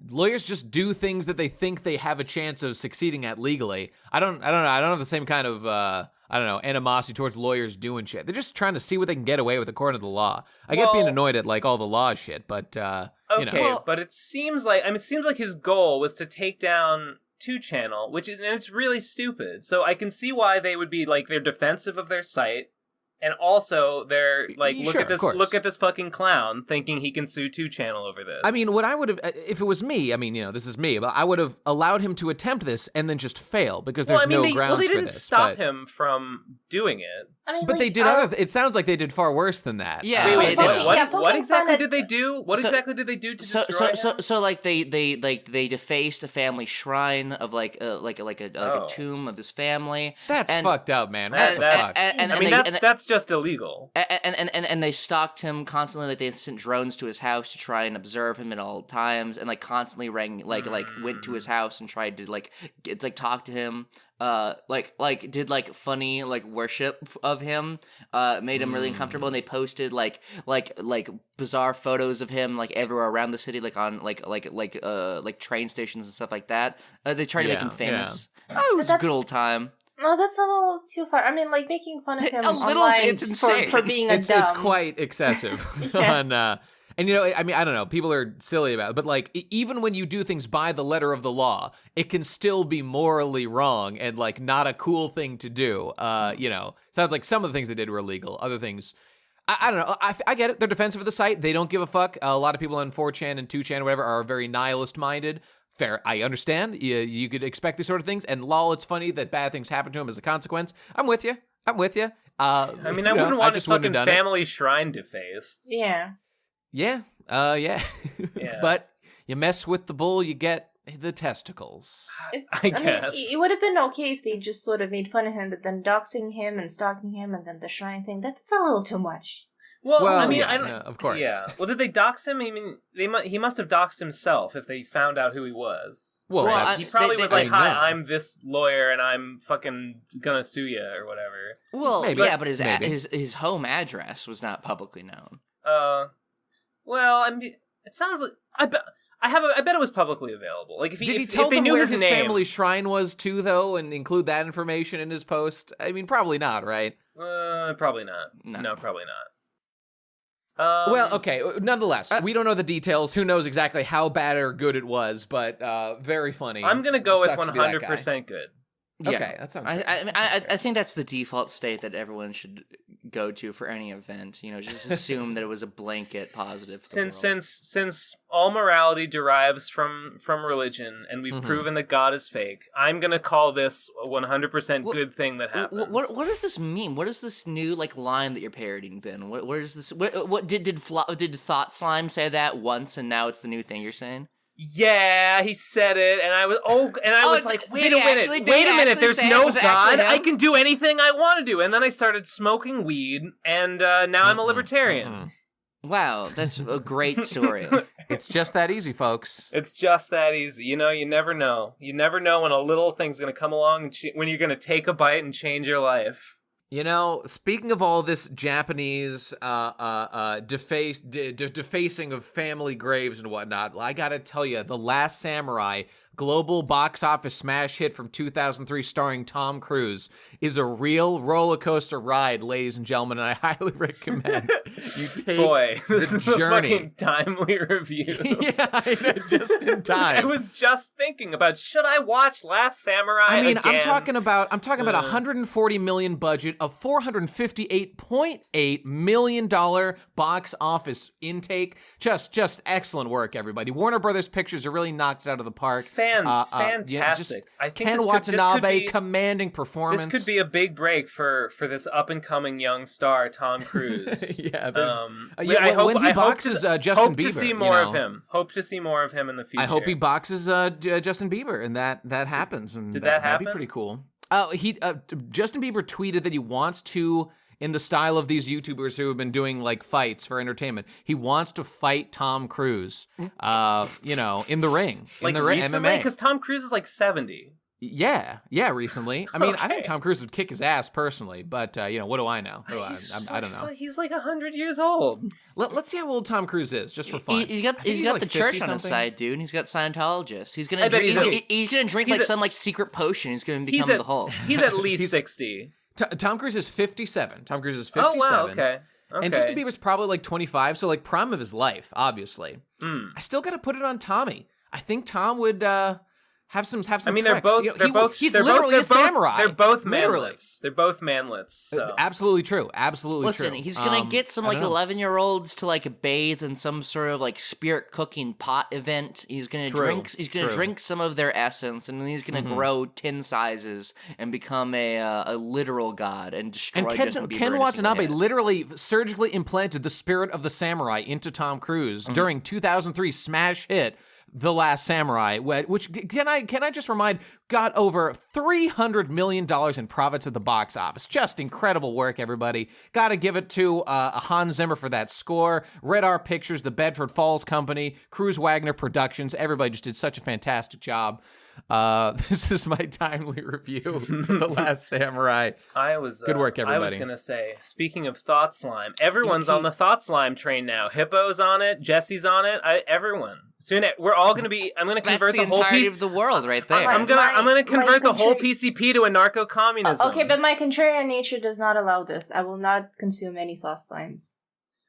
Speaker 2: lawyers just do things that they think they have a chance of succeeding at legally. I don't know. I don't have the same kind of animosity towards lawyers doing shit. They're just trying to see what they can get away with according to the law. I get being annoyed at like all the law shit, but
Speaker 3: but it seems like his goal was to take down 2 channel, it's really stupid. So I can see why they would be like, they're defensive of their site, and also they're like, look at this fucking clown thinking he can sue 2 channel over this.
Speaker 2: I mean, what I would have, if it was me, I mean, this is me, but I would have allowed him to attempt this and then just fail because there's no grounds for this.
Speaker 3: Well, they didn't stop him from doing it.
Speaker 4: I mean,
Speaker 2: but they did it sounds like they did far worse than that.
Speaker 1: Yeah.
Speaker 3: What exactly did they do? What exactly did they do to destroy him?
Speaker 1: So like they defaced a family shrine of like a tomb of his family.
Speaker 2: That's fucked up, man. What the fuck?
Speaker 3: That's just illegal.
Speaker 1: And they stalked him constantly. Like they sent drones to his house to try and observe him at all times, and like constantly went to his house and tried to talk to him. Did funny worship of him, made him really uncomfortable, and they posted like bizarre photos of him everywhere around the city, on train stations and stuff like that. They tried to make him famous. Yeah. Oh, it was a good old time.
Speaker 4: No, that's a little too far. I mean, making fun of him
Speaker 1: it's insane.
Speaker 4: for being a dumb.
Speaker 2: It's quite excessive. And, I mean, I don't know. People are silly about it. But, even when you do things by the letter of the law, it can still be morally wrong and, not a cool thing to do. Sounds like some of the things they did were illegal. Other things, I don't know. I get it. They're defensive of the site. They don't give a fuck. A lot of people on 4chan and 2chan or whatever are very nihilist-minded. Fair. I understand. You could expect these sort of things. And lol, it's funny that bad things happen to him as a consequence. I'm with you. I
Speaker 3: mean, I wouldn't want his fucking family shrine defaced.
Speaker 4: Yeah.
Speaker 2: Yeah. Yeah. But you mess with the bull, you get the testicles.
Speaker 3: I guess.
Speaker 4: Mean, it would have been okay if they just sort of made fun of him, but then doxing him and stalking him and then the shrine thing, that's a little too much.
Speaker 3: Well, I mean,
Speaker 2: I don't. Of course.
Speaker 3: Yeah. Well, did they dox him? I mean, he must have doxed himself if they found out who he was.
Speaker 2: Well,
Speaker 3: he probably was like, "Hi, I'm this lawyer, and I'm fucking gonna sue you or whatever."
Speaker 1: Well, maybe. Yeah, but his home address was not publicly known.
Speaker 3: Well, I mean, it sounds like I bet it was publicly available. Like, if
Speaker 2: he tell them where his family shrine was too, though, and include that information in his post? I mean, probably not, right?
Speaker 3: Probably not. No, probably not.
Speaker 2: Well, okay. Nonetheless, we don't know the details. Who knows exactly how bad or good it was? But very funny.
Speaker 3: I'm gonna go with 100% good.
Speaker 1: Yeah.
Speaker 2: Okay, that sounds.
Speaker 1: I think that's the default state that everyone should go to for any event. Just assume that it was a blanket positive.
Speaker 3: Since all morality derives from religion, and we've proven that God is fake, I'm gonna call this a 100% good thing that happens.
Speaker 1: What does this mean? What is this new line that you're parodying, Ben? What is this? What did Thought Slime say that once, and now it's the new thing you're saying?
Speaker 3: Yeah, he said it, and I was like, wait a minute, there's no God, I can do anything I want to do, and then I started smoking weed, and now I'm a libertarian.
Speaker 1: Wow, that's a great story.
Speaker 2: It's just that easy, folks.
Speaker 3: It's just that easy. You never know. You never know when a little thing's going to come along, and when you're going to take a bite and change your life.
Speaker 2: You know, speaking of all this Japanese defacing of family graves and whatnot, I gotta tell you, The Last Samurai, global box office smash hit from 2003 starring Tom Cruise, is a real roller coaster ride, ladies and gentlemen, and I highly recommend you take the journey.
Speaker 3: A fucking timely review.
Speaker 2: Yeah, I know, just in time.
Speaker 3: I was just thinking about, should I watch Last Samurai
Speaker 2: I mean,
Speaker 3: again?
Speaker 2: I'm talking about $140 million budget, a $458.8 million box office intake. Just excellent work, everybody. Warner Brothers Pictures are really knocked it out of the park.
Speaker 3: Fantastic. I think
Speaker 2: Ken Watanabe, commanding performance.
Speaker 3: This could be a big break for this up and coming young star, Tom Cruise.
Speaker 2: Yeah,
Speaker 3: I hope
Speaker 2: when he boxes Justin Bieber,
Speaker 3: to see more of him. Hope to see more of him in the future.
Speaker 2: I hope he boxes Justin Bieber, and that happens. And
Speaker 3: Did that happen?
Speaker 2: That'd be pretty cool. Justin Bieber tweeted that he wants to, in the style of these YouTubers who have been doing like fights for entertainment, he wants to fight Tom Cruise, in the ring,
Speaker 3: like
Speaker 2: in the
Speaker 3: recently?
Speaker 2: MMA.
Speaker 3: Because Tom Cruise is like 70.
Speaker 2: Yeah, recently. I mean,
Speaker 3: Okay.
Speaker 2: I think Tom Cruise would kick his ass personally, but what do I know? I don't know.
Speaker 3: He's like 100 years old.
Speaker 2: Let's see how old Tom Cruise is, just for fun.
Speaker 1: He's got
Speaker 2: like
Speaker 1: the church on his
Speaker 2: 50-something.
Speaker 1: side, dude. And he's got Scientologists. He's gonna
Speaker 3: I bet
Speaker 1: he's gonna drink like some like secret potion. He's gonna become the Hulk.
Speaker 3: He's at least 60.
Speaker 2: Tom Cruise is 57. Tom Cruise is 57.
Speaker 3: Oh, wow, okay.
Speaker 2: And Justin Bieber's probably like 25, so like prime of his life, obviously. I still got to put it on Tommy. I think Tom would have some. I mean,
Speaker 3: they're both.
Speaker 2: He's literally a samurai.
Speaker 3: They're both
Speaker 2: literally.
Speaker 3: manlets. They're both manlets. So.
Speaker 2: Absolutely true. Absolutely
Speaker 1: Listen,
Speaker 2: true.
Speaker 1: he's gonna get some like 11-year-olds to like bathe in some sort of like spirit cooking pot event. He's gonna drink. He's gonna drink some of their essence, and then he's gonna grow 10 sizes and become a literal god and destroy.
Speaker 2: And Ken Watanabe literally surgically implanted the spirit of the samurai into Tom Cruise during 2003's smash hit The Last Samurai, which can I just remind, got over $300 million in profits at the box office. Just incredible work, everybody. Got to give it to Hans Zimmer for that score. Red R Pictures, the Bedford Falls Company, Cruz Wagner Productions. Everybody just did such a fantastic job. This is my timely review of The Last Samurai. Good work, everybody.
Speaker 3: I was going to say, speaking of Thought Slime, everyone's on the Thought Slime train now. Hippo's on it, Jesse's on it, everyone. Soon we're all going to be, I'm going to convert the whole
Speaker 1: entirety of the world right there.
Speaker 3: I'm going to convert the whole PCP to a narco-communism.
Speaker 4: Okay, but my contrarian nature does not allow this. I will not consume any Thought Slimes.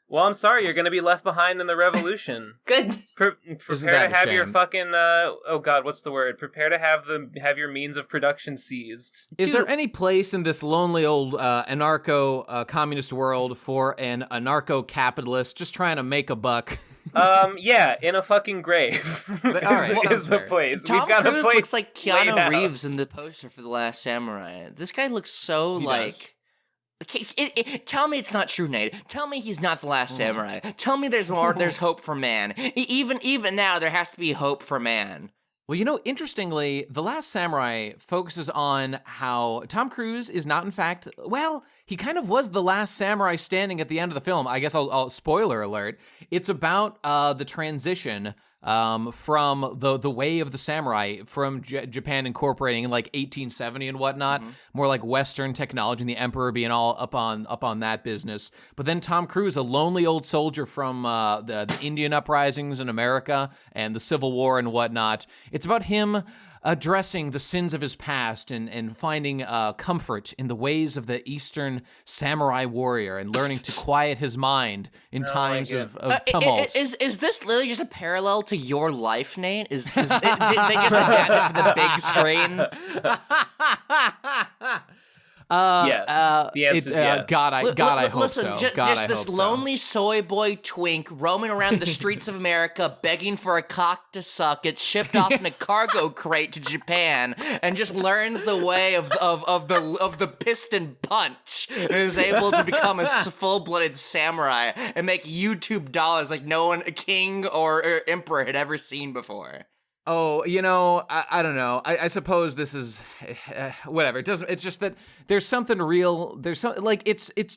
Speaker 3: Well, I'm sorry, you're going to be left behind in the revolution.
Speaker 4: Good.
Speaker 3: Prepare to have your fucking, oh god, what's the word? Prepare to have your means of production seized.
Speaker 2: Is there any place in this lonely old anarcho-communist world for an anarcho-capitalist just trying to make a buck?
Speaker 3: Yeah, in a fucking grave. is the place.
Speaker 1: Tom
Speaker 3: We've got
Speaker 1: Cruise
Speaker 3: a place
Speaker 1: looks like Keanu
Speaker 3: laid out.
Speaker 1: Reeves in the poster for The Last Samurai. This guy looks so like... Tell me it's not true, Nate. Tell me he's not the last samurai. Tell me there's more. There's hope for man. Even now, there has to be hope for man.
Speaker 2: Well, interestingly, The Last Samurai focuses on how Tom Cruise is not, in fact, well, he kind of was the last samurai standing at the end of the film. I guess I'll spoiler alert. It's about the transition from the way of the samurai, from Japan incorporating in like 1870 and whatnot, more like Western technology, and the emperor being all up on that business. But then Tom Cruise, a lonely old soldier from the Indian uprisings in America and the Civil War and whatnot. It's about him addressing the sins of his past and finding comfort in the ways of the Eastern samurai warrior and learning to quiet his mind in times of tumult.
Speaker 1: Is this literally just a parallel to your life, Nate? Did they just adapt it for the big screen?
Speaker 3: Yes. The answer is yes.
Speaker 2: God, I hope
Speaker 1: listen,
Speaker 2: so.
Speaker 1: Just this lonely soy boy twink roaming around the streets of America begging for a cock to suck, gets shipped off in a cargo crate to Japan, and just learns the way of the piston punch, and is able to become a full-blooded samurai and make YouTube dollars like no one, a king or emperor, had ever seen before.
Speaker 2: Oh, I don't know. I suppose this is whatever. It doesn't. It's just that there's something real. There's some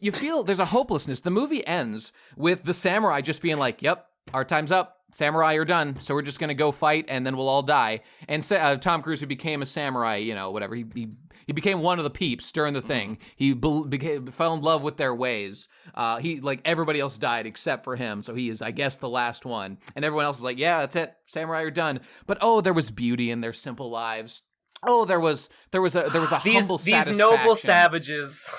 Speaker 2: you feel there's a hopelessness. The movie ends with the samurai just being like, "Yep, our time's up. samurai are done, so we're just gonna go fight, and then we'll all die. And Tom Cruise, who became a samurai, you know, whatever, he became one of the peeps during the thing. He fell in love with their ways. Everybody else died except for him, so he is, I guess, the last one. And everyone else is like, yeah, that's it, samurai are done. But there was beauty in their simple lives. There was a humble satisfaction.
Speaker 3: These noble savages.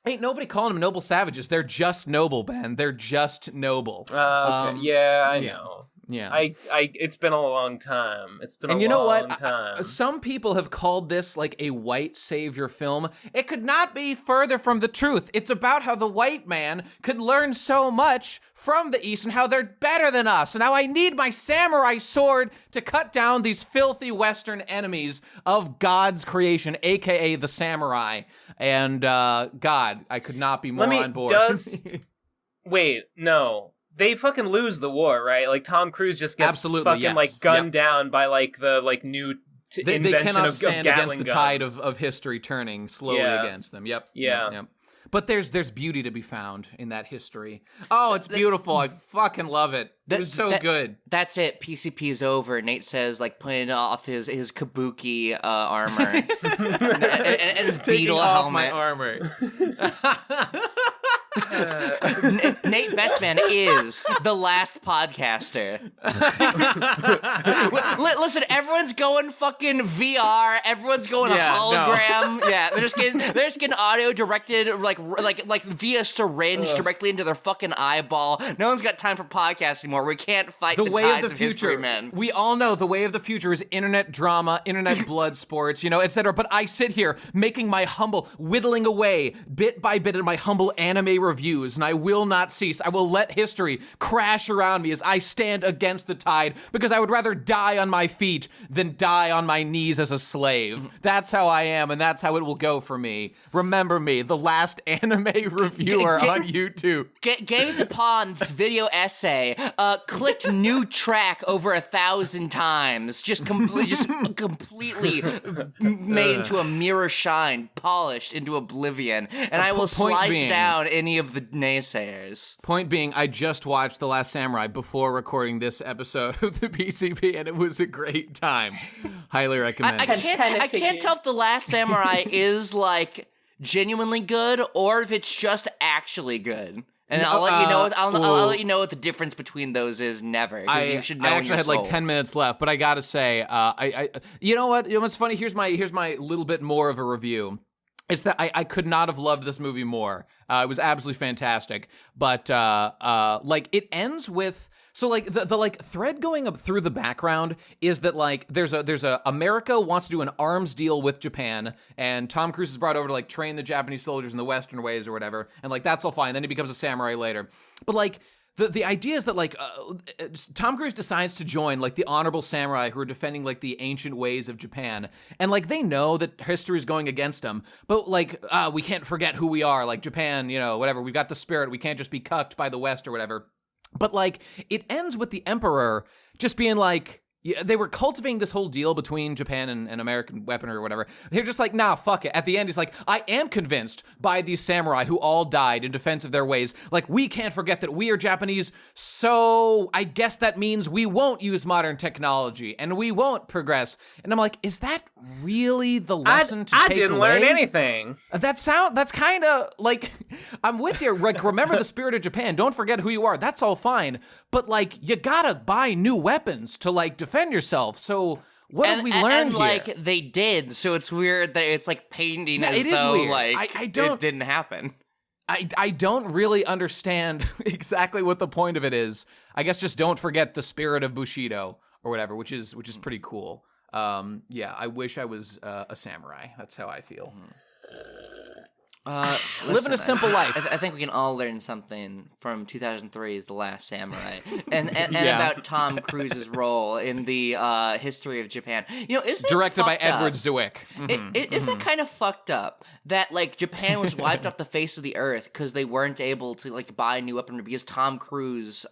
Speaker 2: Ain't nobody calling them noble savages. They're just noble, Ben. They're just noble.
Speaker 3: Okay. I know.
Speaker 2: Yeah.
Speaker 3: It's been a long time. It's been
Speaker 2: and
Speaker 3: a
Speaker 2: you know
Speaker 3: long
Speaker 2: what?
Speaker 3: time.
Speaker 2: Some people have called this like a white savior film. It could not be further from the truth. It's about how the white man could learn so much from the East and how they're better than us. And how I need my samurai sword to cut down these filthy Western enemies of God's creation, aka the samurai. And God, I could not be more on board.
Speaker 3: Wait, no. They fucking lose the war, right? Like Tom Cruise just gets fucking gunned down by the new invention
Speaker 2: they cannot
Speaker 3: of
Speaker 2: stand
Speaker 3: Gatling
Speaker 2: against the
Speaker 3: guns.
Speaker 2: tide of history turning slowly against them. Yep.
Speaker 3: Yeah.
Speaker 2: Yep. But there's beauty to be found in that history. Oh, it's beautiful. I fucking love it. It was so good.
Speaker 1: That's it. PCP is over. Nate says, putting off his kabuki armor and his beetle helmet.
Speaker 2: My armor.
Speaker 1: Nate Bestman is the last podcaster. Listen, everyone's going fucking VR. Everyone's going hologram. No. Yeah, they're just getting audio directed like via syringe directly into their fucking eyeball. No one's got time for podcasts anymore. We can't fight the
Speaker 2: way
Speaker 1: tides
Speaker 2: of the future.
Speaker 1: History, man.
Speaker 2: We all know the way of the future is internet drama, internet blood sports, etc. But I sit here making my humble, whittling away bit by bit in my humble anime reviews, and I will not cease. I will let history crash around me as I stand against the tide, because I would rather die on my feet than die on my knees as a slave. That's how I am, and that's how it will go for me. Remember me, the last anime reviewer on YouTube.
Speaker 1: Gaze upon this video essay. Clicked new track over 1,000 times. Just completely made into a mirror shine, polished into oblivion. And I will slice down any of the naysayers.
Speaker 2: Point being, I just watched The Last Samurai before recording this episode of the PCP, and it was a great time. Highly recommend.
Speaker 1: I can't tell if The Last Samurai is genuinely good or if it's just actually good. And I'll let you know. I'll let you know what the difference between those is. Never, because you should know.
Speaker 2: I actually had 10 minutes left, but I gotta say, you know what? You know what's funny? Here's my little bit more of a review. It's that I could not have loved this movie more. It was absolutely fantastic, but it ends with. So the thread going up through the background is that there's a America wants to do an arms deal with Japan, and Tom Cruise is brought over to train the Japanese soldiers in the Western ways or whatever, and that's all fine. Then he becomes a samurai later, but the idea is that Tom Cruise decides to join the honorable samurai who are defending the ancient ways of Japan, and they know that history is going against them, but we can't forget who we are, Japan, whatever. We've got the spirit. We can't just be cucked by the West or whatever. But it ends with the Emperor just being they were cultivating this whole deal between Japan and American weaponry or whatever. They're just nah, fuck it. At the end, he's I am convinced by these samurai who all died in defense of their ways. We can't forget that we are Japanese, so I guess that means we won't use modern technology and we won't progress. And I'm is that really the lesson to take away? I
Speaker 3: didn't learn anything.
Speaker 2: That's kind of I'm with you. Remember the spirit of Japan. Don't forget who you are. That's all fine. But you gotta buy new weapons to defend yourself. So what have we learned here?
Speaker 1: They did. So it's weird that it's painting as though it didn't happen.
Speaker 2: I don't really understand exactly what the point of it is. I guess just don't forget the spirit of Bushido or whatever, which is pretty cool. I wish I was a samurai. That's how I feel. Living a simple life.
Speaker 1: I think we can all learn something from 2003's The Last Samurai, and about Tom Cruise's role in the history of Japan. Isn't
Speaker 2: directed by Edward Zwick?
Speaker 1: Isn't it kind of fucked up that Japan was wiped off the face of the earth because they weren't able to buy new weaponry because Tom Cruise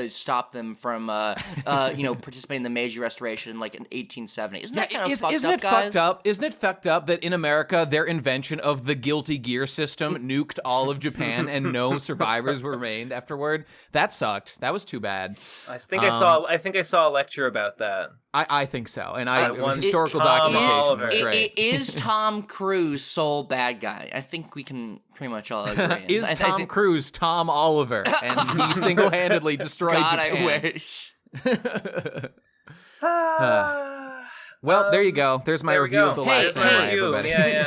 Speaker 1: stopped them from participating in the Meiji Restoration in 1870? Isn't that kind of fucked up, guys?
Speaker 2: Isn't it fucked up that in America their invention of the guilty Gear system nuked all of Japan and no survivors were remained afterward. That sucked. That was too bad.
Speaker 3: I think I saw a lecture about that.
Speaker 2: I think so. And historical
Speaker 3: Tom
Speaker 2: documentation
Speaker 3: Oliver.
Speaker 2: was great.
Speaker 1: Is Tom Cruise sole bad guy? I think we can pretty much all agree.
Speaker 2: Is Tom Cruise Tom Oliver? And he single-handedly destroyed
Speaker 1: God,
Speaker 2: Japan.
Speaker 1: I wish.
Speaker 2: Well, there you go. There's my review of the last samurai, everybody.
Speaker 3: Yeah.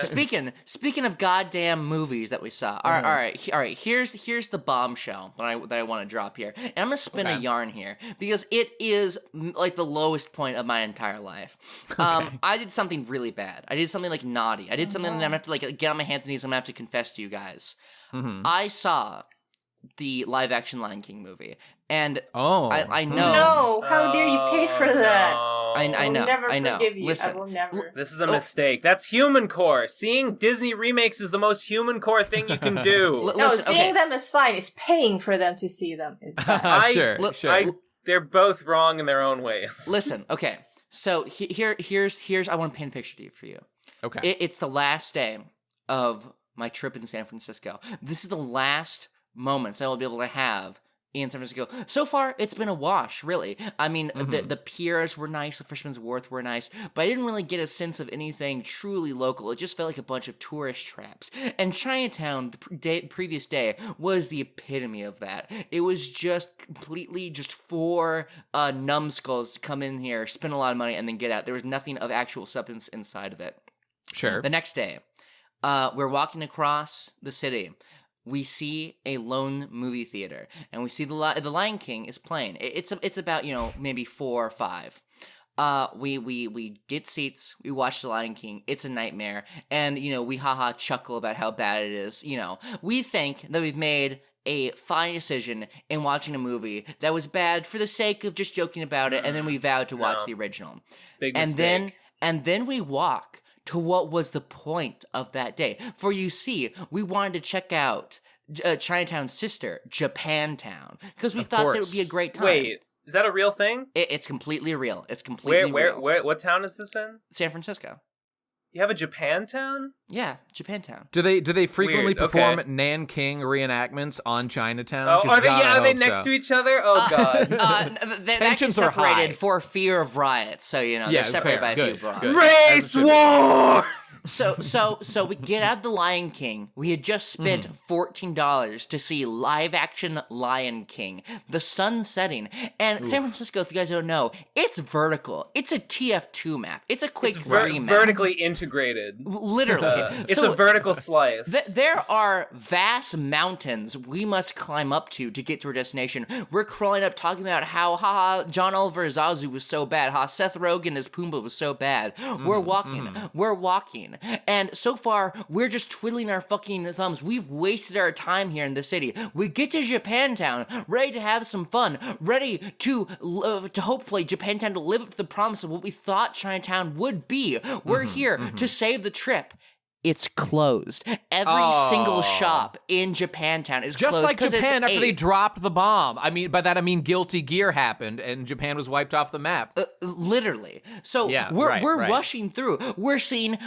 Speaker 1: Speaking of goddamn movies that we saw. All right. Here's the bombshell that I want to drop here, and I'm gonna spin a yarn here because it is like the lowest point of my entire life. I did something really bad. I did something like naughty. I did something that I'm gonna have to like get on my hands and knees. I'm gonna have to confess to you guys. I saw the live action Lion King movie, and I know.
Speaker 4: No, how dare you pay for that?
Speaker 3: No.
Speaker 1: I know.
Speaker 4: Never
Speaker 1: I know.
Speaker 4: forgive you.
Speaker 1: Listen,
Speaker 4: I will never.
Speaker 3: This is a mistake. That's human core. Seeing Disney remakes is the most human core thing you can do.
Speaker 4: No, seeing them is fine. It's paying for them to see them is bad.
Speaker 2: Sure.
Speaker 3: They're both wrong in their own ways.
Speaker 1: Listen, okay. So here's I want to paint a picture for you.
Speaker 2: Okay.
Speaker 1: It's the last day of my trip in San Francisco. This is the last moments I will be able to have in San Francisco. So far, it's been a wash, really. I mean, the piers were nice, the Fisherman's Wharf were nice, but I didn't really get a sense of anything truly local. It just felt like a bunch of tourist traps. And Chinatown, the previous day, was the epitome of that. It was just completely just four numbskulls to come in here, spend a lot of money, and then get out. There was nothing of actual substance inside of it.
Speaker 2: Sure.
Speaker 1: The next day, we're walking across the city. We see a lone movie theater, and we see the Lion King is playing. It's about maybe 4 or 5. We get seats. We watch the Lion King. It's a nightmare, and we chuckle about how bad it is. We think that we've made a fine decision in watching a movie that was bad for the sake of just joking about it, and then we vowed to watch the original.
Speaker 3: Big mistake.
Speaker 1: And then we walk to what was the point of that day. For you see, we wanted to check out Chinatown's sister, Japantown, because we thought that would be a great time.
Speaker 3: Wait, is that a real thing?
Speaker 1: It's completely real. It's completely real.
Speaker 3: Where? What town is this in?
Speaker 1: San Francisco.
Speaker 3: You have a Japantown?
Speaker 1: Yeah, Japantown.
Speaker 2: Do they frequently
Speaker 3: Weird,
Speaker 2: perform
Speaker 3: okay.
Speaker 2: Nanking reenactments on Chinatown?
Speaker 3: Oh, are they next to each other? Oh God.
Speaker 1: They're
Speaker 2: Tensions
Speaker 1: actually
Speaker 2: are high.
Speaker 1: separated for fear of riots, so they're separated by a few blocks.
Speaker 2: Good.
Speaker 3: Race war!
Speaker 1: So we get out the Lion King. We had just spent $14 to see live action Lion King. The sun setting. And San Francisco, if you guys don't know, it's vertical. It's a TF2 map. It's a quick map.
Speaker 3: Vertically integrated.
Speaker 1: Literally.
Speaker 3: It's a vertical slice.
Speaker 1: There are vast mountains we must climb up to get to our destination. We're crawling up talking about how John Oliver Zazu was so bad. How Seth Rogen as Pumbaa was so bad. We're walking. And so far, we're just twiddling our fucking thumbs. We've wasted our time here in the city. We get to Japantown, ready to have some fun, ready to hopefully Japantown to live up to the promise of what we thought Chinatown would be. We're here to save the trip. It's closed. Every single shop in Japantown is
Speaker 2: just
Speaker 1: closed.
Speaker 2: like Japan after they dropped the bomb. I mean, by that I mean Guilty Gear happened and Japan was wiped off the map.
Speaker 1: Literally. So
Speaker 2: Yeah,
Speaker 1: we're
Speaker 2: right.
Speaker 1: rushing through. We're seeing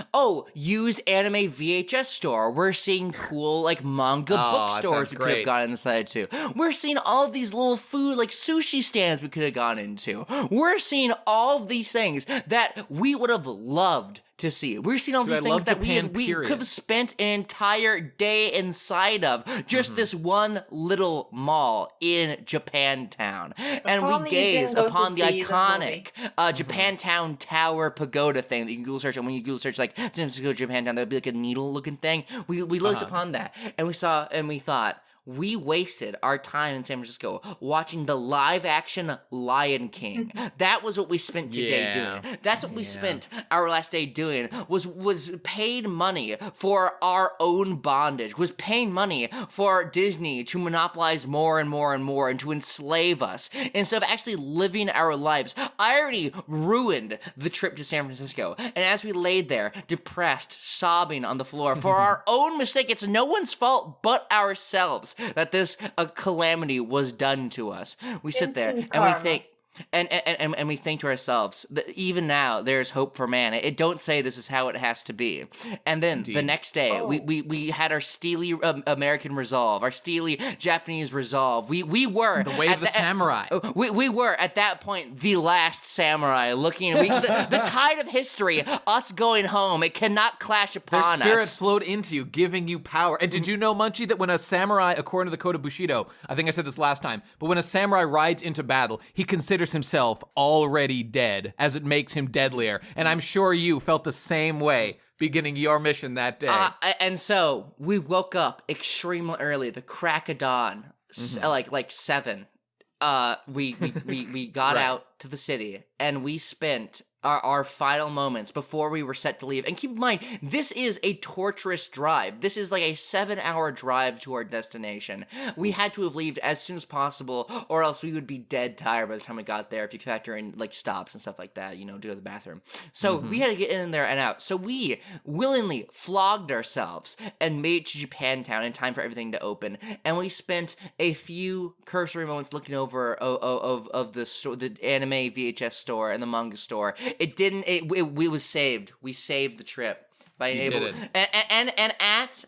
Speaker 1: used anime VHS store. We're seeing cool manga bookstores we could have gone inside to. We're seeing all of these little food sushi stands we could have gone into. We're seeing all of these things that we would have loved to see. We're seeing all these things that we could have spent an entire day inside of just this one little mall in Japantown. And we gaze upon the iconic Japantown Tower Pagoda thing that you can Google search. And when you Google search San Francisco Japantown, there'll be a needle looking thing. We looked upon that and we saw and we thought, we wasted our time in San Francisco watching the live-action Lion King. That was what we spent today doing. That's what we spent our last day doing, was paid money for our own bondage, was paying money for Disney to monopolize more and more and more and to enslave us instead of actually living our lives. I already ruined the trip to San Francisco, and as we laid there, depressed, sobbing on the floor for our own mistake, it's no one's fault but ourselves that this calamity was done to us. We sit there and we think, And we think to ourselves that even now there's hope for man. It don't say this is how it has to be. And then the next day we had our steely American resolve, our steely Japanese resolve. We were
Speaker 2: the way of the samurai.
Speaker 1: We were at that point the last samurai. Looking the tide of history, us going home. It cannot clash upon us.
Speaker 2: Their spirit flowed into you, giving you power. And did you know, Munchie, that when a samurai, according to the Code of Bushido, I think I said this last time, but when a samurai rides into battle, he considers himself already dead, as it makes him deadlier. And I'm sure you felt the same way beginning your mission that day.
Speaker 1: And so we woke up extremely early, the crack of dawn, like 7. We got out to the city, and we spent our final moments before we were set to leave. And keep in mind, this is a torturous drive. This is like a 7-hour drive to our destination. We had to have left as soon as possible, or else we would be dead tired by the time we got there, if you factor in like stops and stuff like that, to go to the bathroom. So we had to get in there and out. So we willingly flogged ourselves and made it to JapanTown in time for everything to open. And we spent a few cursory moments looking over of the store, the anime VHS store and the manga store. We was saved. We saved the trip by able and at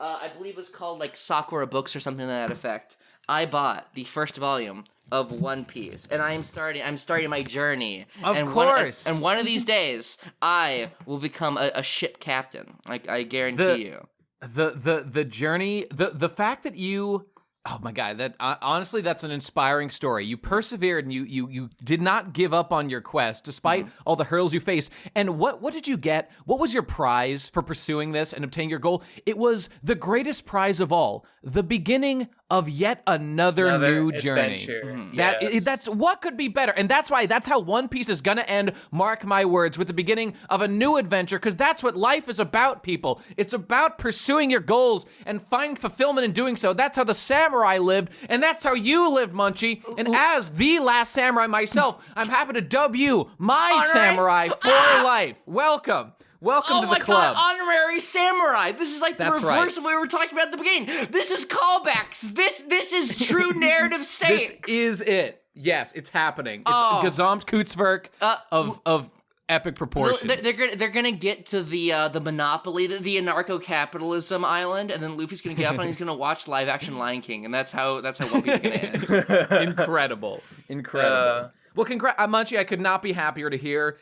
Speaker 1: I believe it was called like Sakura Books or something to that effect. I bought the first volume of One Piece, and I'm starting my journey.
Speaker 2: Of course.
Speaker 1: And one of these days, I will become a ship captain. I guarantee you.
Speaker 2: The journey, the fact that you. Oh my God! That honestly, that's an inspiring story. You persevered and you did not give up on your quest despite all the hurdles you faced. And what did you get? What was your prize for pursuing this and obtaining your goal? It was the greatest prize of all: the beginning of yet another new journey. That's what could be better, and that's how One Piece is gonna end. Mark my words, with the beginning of a new adventure, because that's what life is about, people. It's about pursuing your goals and finding fulfillment in doing so. That's how the samurai lived, and that's how you lived, Munchie. And as the last samurai myself, I'm happy to dub you my samurai for life. Welcome to the club.
Speaker 1: God, honorary samurai. This is like the reverse of what we were talking about at the beginning. This is callbacks. This is true narrative stakes.
Speaker 2: This is it. Yes, it's happening. It's Gesamtkunstwerk of epic proportions.
Speaker 1: They're gonna get to the monopoly, the anarcho-capitalism island, and then Luffy's gonna get off and he's gonna watch live action Lion King, and that's how One Piece is gonna end.
Speaker 2: Incredible. Well, Munchie, I could not be happier to hear.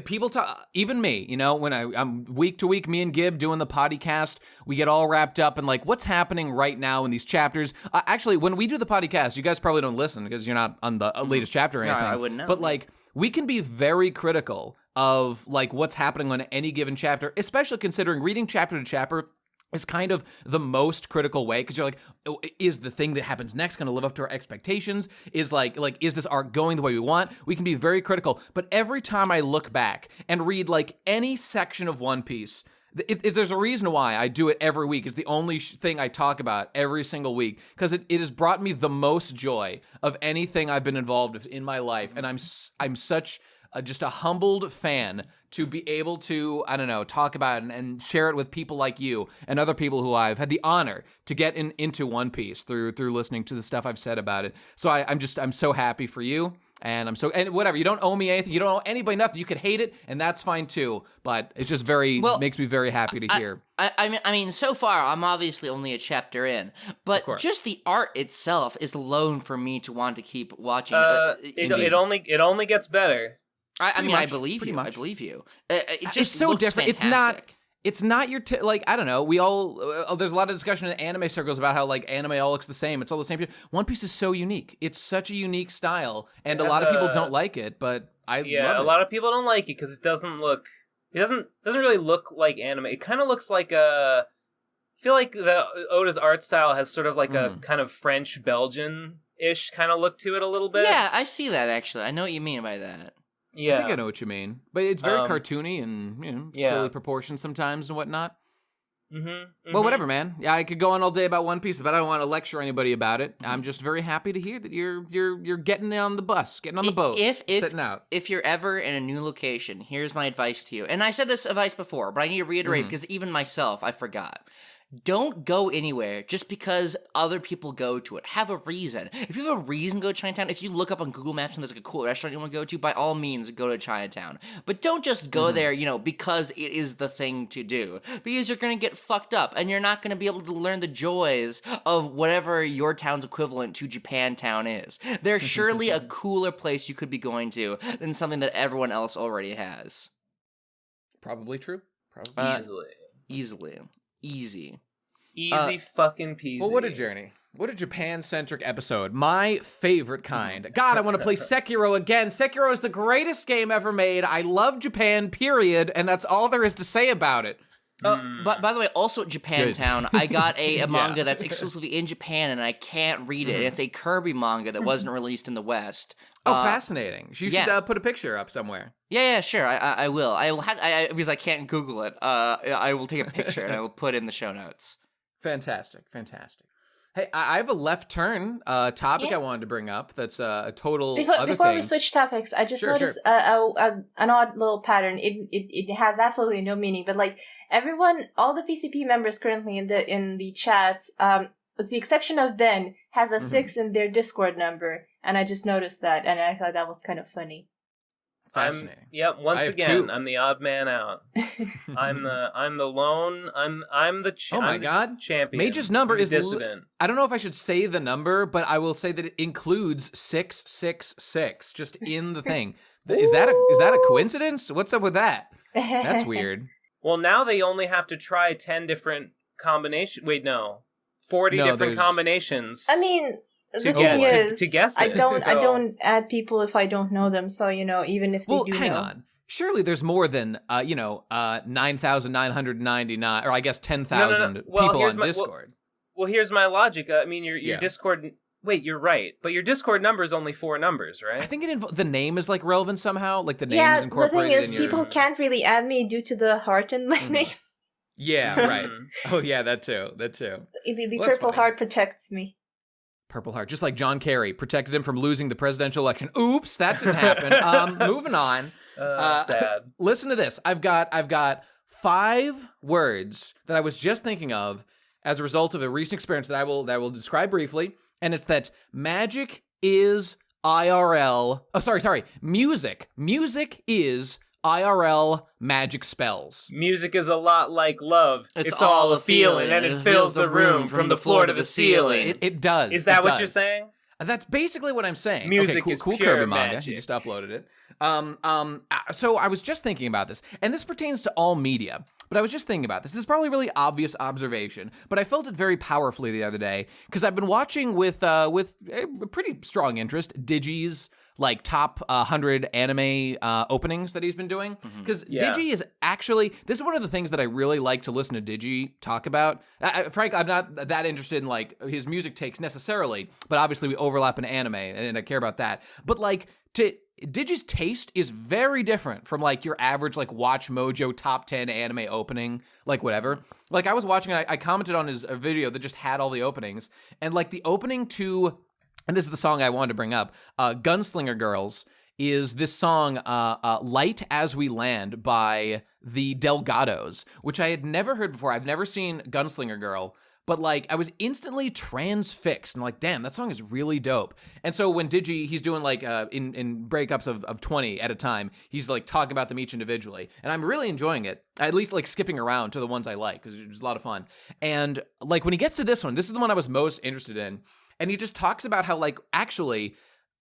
Speaker 2: People talk, even me, when I'm week to week, me and Gib doing the podcast, we get all wrapped up in like what's happening right now in these chapters. Actually, when we do the podcast, you guys probably don't listen because you're not on the latest chapter or anything.
Speaker 1: I wouldn't know.
Speaker 2: But like, we can be very critical of like what's happening on any given chapter, especially considering reading chapter to chapter is kind of the most critical way, because you're like, oh, is the thing that happens next going to live up to our expectations? Is is this arc going the way we want? We can be very critical. But every time I look back and read like any section of One Piece, if there's a reason why I do it every week. It's the only thing I talk about every single week, because it has brought me the most joy of anything I've been involved with in my life. And I'm such just a humbled fan to be able to, talk about it and share it with people like you and other people who I've had the honor to get into One Piece through listening to the stuff I've said about it. So I'm so happy for you. And and whatever, you don't owe me anything, you don't owe anybody nothing. You could hate it, and that's fine too. But it's just makes me very happy to hear.
Speaker 1: I mean, so far I'm obviously only a chapter in, but just the art itself is alone for me to want to keep watching.
Speaker 3: It only gets better.
Speaker 1: I believe you. I believe you. It just
Speaker 2: so
Speaker 1: looks
Speaker 2: different.
Speaker 1: Fantastic.
Speaker 2: It's not your I don't know. We all there's a lot of discussion in anime circles about how like anime all looks the same. It's all the same. One Piece is so unique. It's such a unique style, and a lot of people don't like it. But I love it.
Speaker 3: A lot of people don't like it because it doesn't really look like anime. It kind of looks like I feel like the Oda's art style has sort of like a kind of French Belgian-ish kind of look to it a little bit.
Speaker 1: Yeah, I see that actually. I know what you mean by that.
Speaker 2: Yeah, I think I know what you mean, but it's very cartoony and silly proportions sometimes and whatnot. Well, whatever, man. Yeah, I could go on all day about One Piece, but I don't want to lecture anybody about it. I'm just very happy to hear that you're getting on the bus, getting on the boat, sitting out.
Speaker 1: If you're ever in a new location, here's my advice to you. And I said this advice before, but I need to reiterate because even myself, I forgot. don't go anywhere just because other people go to it. Have a reason. If you have a reason to go to Chinatown, if you look up on Google Maps and there's like a cool restaurant you want to go to, by all means, go to Chinatown. But don't just go there, because it is the thing to do. Because you're going to get fucked up, and you're not going to be able to learn the joys of whatever your town's equivalent to Japantown is. There's surely a cooler place you could be going to than something that everyone else already has.
Speaker 2: Probably true. Probably.
Speaker 1: Easy
Speaker 3: fucking peasy.
Speaker 2: Well, what a journey. What a Japan-centric episode. My favorite kind. God, I want to play Sekiro again. Sekiro is the greatest game ever made. I love Japan, period, and that's all there is to say about it.
Speaker 1: But by the way, also at Japantown, I got a manga that's exclusively in Japan, and I can't read it. And it's a Kirby manga that wasn't released in the West.
Speaker 2: Oh, fascinating. You should put a picture up somewhere.
Speaker 1: Yeah, sure. I will. Because I can't Google it. I will take a picture and I will put it in the show notes.
Speaker 2: Fantastic. Hey, I have a left turn topic I wanted to bring up. That's a total
Speaker 4: before we switch topics, I just noticed an odd little pattern. It has absolutely no meaning, but like everyone, all the PCP members currently in the chats, with the exception of Ben, has a 6 in their Discord number, and I just noticed that, and I thought that was kind of funny.
Speaker 2: Fascinating.
Speaker 3: Once again, I'm the odd man out. I'm the lone. I'm the champion.
Speaker 2: Mage's number is
Speaker 3: dissident.
Speaker 2: I don't know if I should say the number, but I will say that it includes 666 just in the thing. Is that a coincidence? What's up with that? That's weird.
Speaker 3: Well, now they only have to try 10 different combinations. Wait, no. 40 different combinations.
Speaker 4: I mean, the thing is,
Speaker 3: to guess it.
Speaker 4: I don't add people if I don't know them. So even if they do
Speaker 2: hang on. Surely there's more than 9,999, or I guess 10,000 people on Discord.
Speaker 3: Well, here's my logic. I mean, your Discord. Wait, you're right, but your Discord number is only 4 numbers, right?
Speaker 2: I think the name is like relevant somehow, like the name is incorporated.
Speaker 4: The thing is, people can't really add me due to the heart in my name.
Speaker 2: Yeah, right. Oh yeah, that too.
Speaker 4: The purple heart protects me.
Speaker 2: Purple heart, just like John Kerry protected him from losing the presidential election. Oops, that didn't happen. Moving on.
Speaker 3: Sad.
Speaker 2: Listen to this. I've got 5 words that I was just thinking of as a result of a recent experience that I will describe briefly, and it's that magic is IRL. Oh, sorry. Music is IRL magic spells.
Speaker 3: Music is a lot like love. It's all a feeling, and it fills the room from the floor to the ceiling.
Speaker 2: It does.
Speaker 3: Is that what you're saying?
Speaker 2: That's basically what I'm saying.
Speaker 3: Music is
Speaker 2: cool
Speaker 3: pure
Speaker 2: Kirby manga.
Speaker 3: magic.
Speaker 2: He just uploaded it. So I was just thinking about this, and this pertains to all media. But I was just thinking about this. This is probably a really obvious observation, but I felt it very powerfully the other day because I've been watching with a pretty strong interest Digi's like top 100 anime openings that he's been doing. Because Digi is actually, this is one of the things that I really like to listen to Digi talk about. Frank, I'm not that interested in like his music takes necessarily, but obviously we overlap in anime and I care about that. But like Digi's taste is very different from like your average like Watch Mojo top 10 anime opening, like whatever. Like I was watching, I commented on his video that just had all the openings, and like the opening to, and this is the song I wanted to bring up, Gunslinger Girls, is this song, Light As We Land by the Delgados, which I had never heard before. I've never seen Gunslinger Girl, but like I was instantly transfixed and like, damn, that song is really dope. And so when Digi, he's doing like in breakups of 20 at a time, he's like talking about them each individually. And I'm really enjoying it, at least like skipping around to the ones I like because it was a lot of fun. And like when he gets to this one, this is the one I was most interested in. And he just talks about how like actually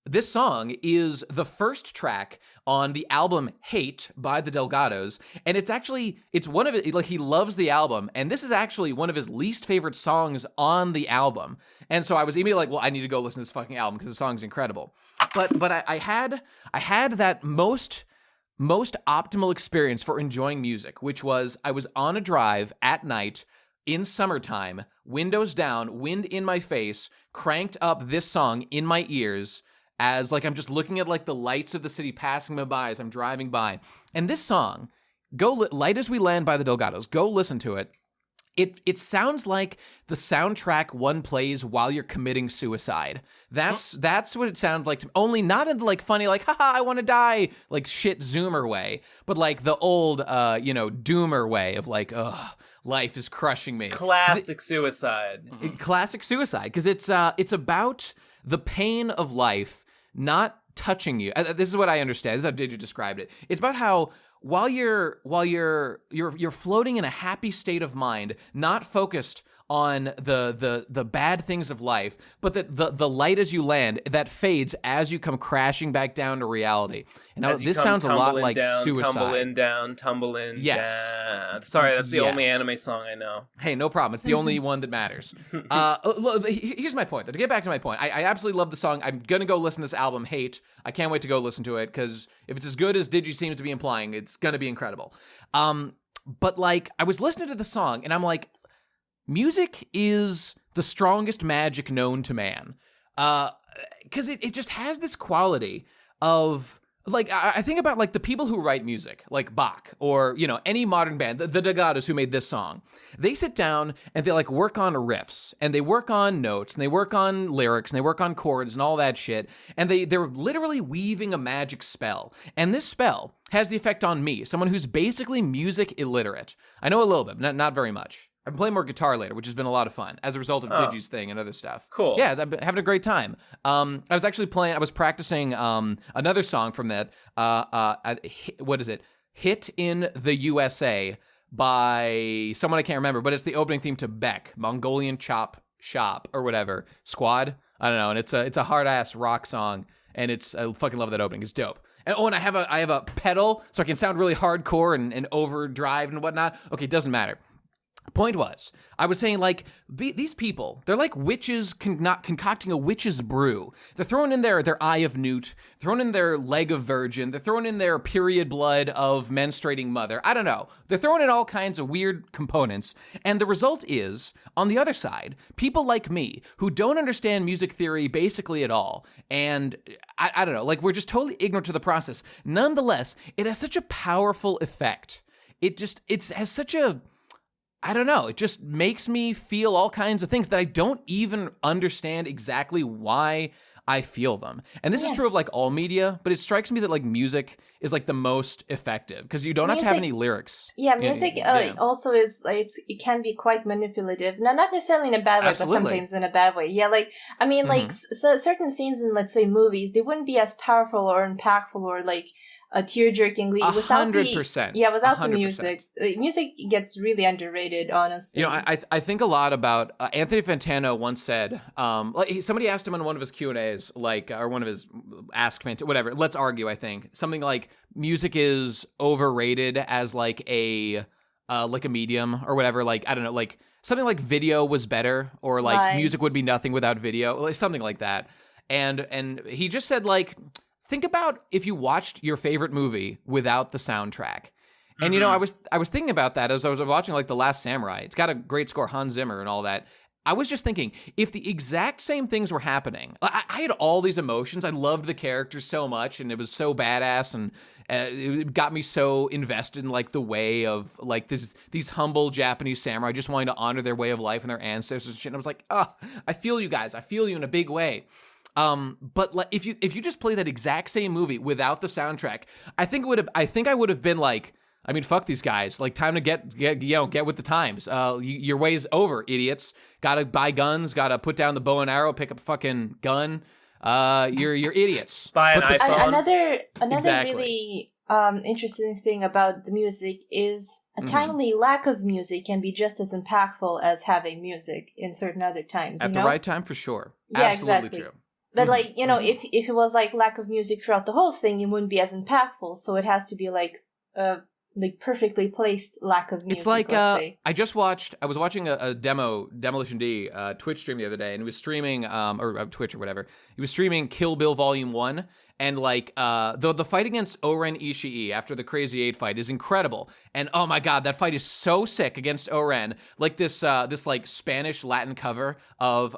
Speaker 2: this song is the first track on the album Hate by the Delgados, and it's one of it, like he loves the album, and this is actually one of his least favorite songs on the album. And so I was immediately like, well, I need to go listen to this fucking album because the song's incredible. But I had that most optimal experience for enjoying music, which was I was on a drive at night in summertime, windows down, wind in my face, cranked up this song in my ears as like I'm just looking at like the lights of the city passing me by as I'm driving by. And this song, Light As We Land by the Delgados, go listen to it. It sounds like the soundtrack one plays while you're committing suicide. That's what it sounds like to me. Only not in the like funny like haha I want to die like shit zoomer way, but like the old doomer way of like life is crushing me.
Speaker 3: Classic suicide.
Speaker 2: Classic suicide, because it's about the pain of life not touching you. This is what I understand. This is how Digi described it. It's about how while you're floating in a happy state of mind, not focused on the bad things of life, but that the light as you land that fades as you come crashing back down to reality. And now this sounds a lot like suicide.
Speaker 3: Tumble in.
Speaker 2: Yes.
Speaker 3: Down. Sorry, that's the only anime song I know.
Speaker 2: Hey, no problem. It's the only one that matters. Look, here's my point. To get back to my point, I absolutely love the song. I'm gonna go listen to this album, Hate. I can't wait to go listen to it, because if it's as good as Digi seems to be implying, it's gonna be incredible. But like, I was listening to the song, and I'm like, music is the strongest magic known to man. Because it just has this quality of, like, I think about, like, the people who write music, like Bach, or, you know, any modern band, the Delgados who made this song. They sit down and they, like, work on riffs, and they work on notes, and they work on lyrics, and they work on chords and all that shit, and they're literally weaving a magic spell. And this spell has the effect on me, someone who's basically music illiterate. I know a little bit, not very much. I've been playing more guitar later, which has been a lot of fun as a result of Digi's thing and other stuff.
Speaker 3: Cool.
Speaker 2: Yeah, I've been having a great time. I was practicing another song from that. What is it? Hit in the USA by someone I can't remember, but it's the opening theme to Beck, Mongolian Chop Shop or whatever. Squad? I don't know. And it's a hard-ass rock song, and I fucking love that opening. It's dope. And I have a pedal, so I can sound really hardcore and overdrive and whatnot. Okay, it doesn't matter. Point was, I was saying, like, these people, they're like witches concocting a witch's brew. They're throwing in their eye of newt, throwing in their leg of virgin, they're throwing in their period blood of menstruating mother. I don't know. They're throwing in all kinds of weird components. And the result is, on the other side, people like me who don't understand music theory basically at all. And I don't know, like, we're just totally ignorant to the process. Nonetheless, it has such a powerful effect. It has such a... I don't know. It just makes me feel all kinds of things that I don't even understand exactly why I feel them. And this is true of, like, all media, but it strikes me that, like, music is, like, the most effective because you don't have to have any lyrics.
Speaker 4: Yeah, music also is, like, it can be quite manipulative. Now, not necessarily in a bad way, but sometimes in a bad way. Yeah, like, I mean, like, certain scenes in, let's say, movies, they wouldn't be as powerful or impactful or, like, a tear-jerkingly without 100%. Without 100%. The music. Music gets really underrated, honestly.
Speaker 2: You know, I think a lot about Anthony Fantano once said, like, somebody asked him on one of his Q&As, like, or one of his Ask Fantano, whatever. Let's argue. I think something like music is overrated as like a medium or whatever. Like, I don't know, like something like video was better, or like music would be nothing without video, like something like that. And he just said, like, think about if you watched your favorite movie without the soundtrack. And, you know, I was thinking about that as I was watching, like, The Last Samurai. It's got a great score, Hans Zimmer and all that. I was just thinking, if the exact same things were happening, I had all these emotions. I loved the characters so much, and it was so badass, and it got me so invested in, like, the way of, like, these humble Japanese samurai just wanting to honor their way of life and their ancestors and shit. And I was like, I feel you guys. I feel you in a big way. But like, if you just play that exact same movie without the soundtrack, I think I would have been like, I mean, fuck these guys. Like, time to get with the times. Your way's over, idiots. Gotta buy guns. Gotta put down the bow and arrow. Pick up a fucking gun. You're idiots.
Speaker 3: Buy an iPhone.
Speaker 4: Another really interesting thing about the music is a timely lack of music can be just as impactful as having music in certain other times.
Speaker 2: At the right time, for sure.
Speaker 4: Yeah,
Speaker 2: absolutely
Speaker 4: exactly.
Speaker 2: True.
Speaker 4: But, like, you know, if it was, like, lack of music throughout the whole thing, it wouldn't be as impactful. So it has to be, like perfectly placed lack of music.
Speaker 2: It's like,
Speaker 4: I
Speaker 2: was watching a Demolition D Twitch stream the other day, and he was streaming, or Twitch or whatever. He was streaming Kill Bill Volume 1. And, like, the fight against Oren Ishii after the Crazy 8 fight is incredible. And, oh my god, that fight is so sick against Oren. Like, this like, Spanish Latin cover of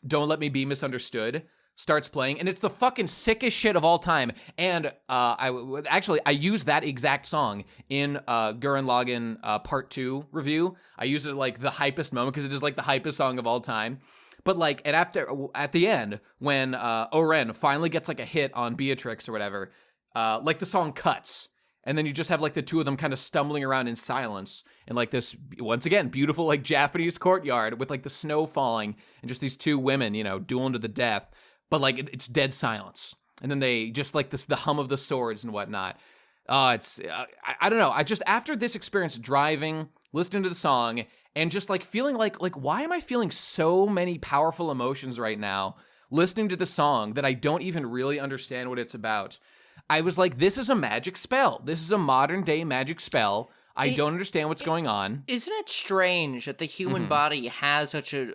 Speaker 2: Don't Let Me Be Misunderstood starts playing, and it's the fucking sickest shit of all time. And I used that exact song in Gurren Lagann Part 2 review. I used it at, like, the hypest moment, because it is, like, the hypest song of all time. But, like, and at the end, when Oren finally gets, like, a hit on Beatrix or whatever, like, the song cuts. And then you just have like the two of them kind of stumbling around in silence in like this, once again, beautiful like Japanese courtyard with like the snow falling and just these two women, you know, dueling to the death. But like it's dead silence. And then they just like the hum of the swords and whatnot. I don't know. I just, after this experience driving, listening to the song, and just like feeling like why am I feeling so many powerful emotions right now listening to the song that I don't even really understand what it's about? I was like, this is a magic spell. This is a modern day magic spell. I don't understand what's going on.
Speaker 1: Isn't it strange that the human body has such a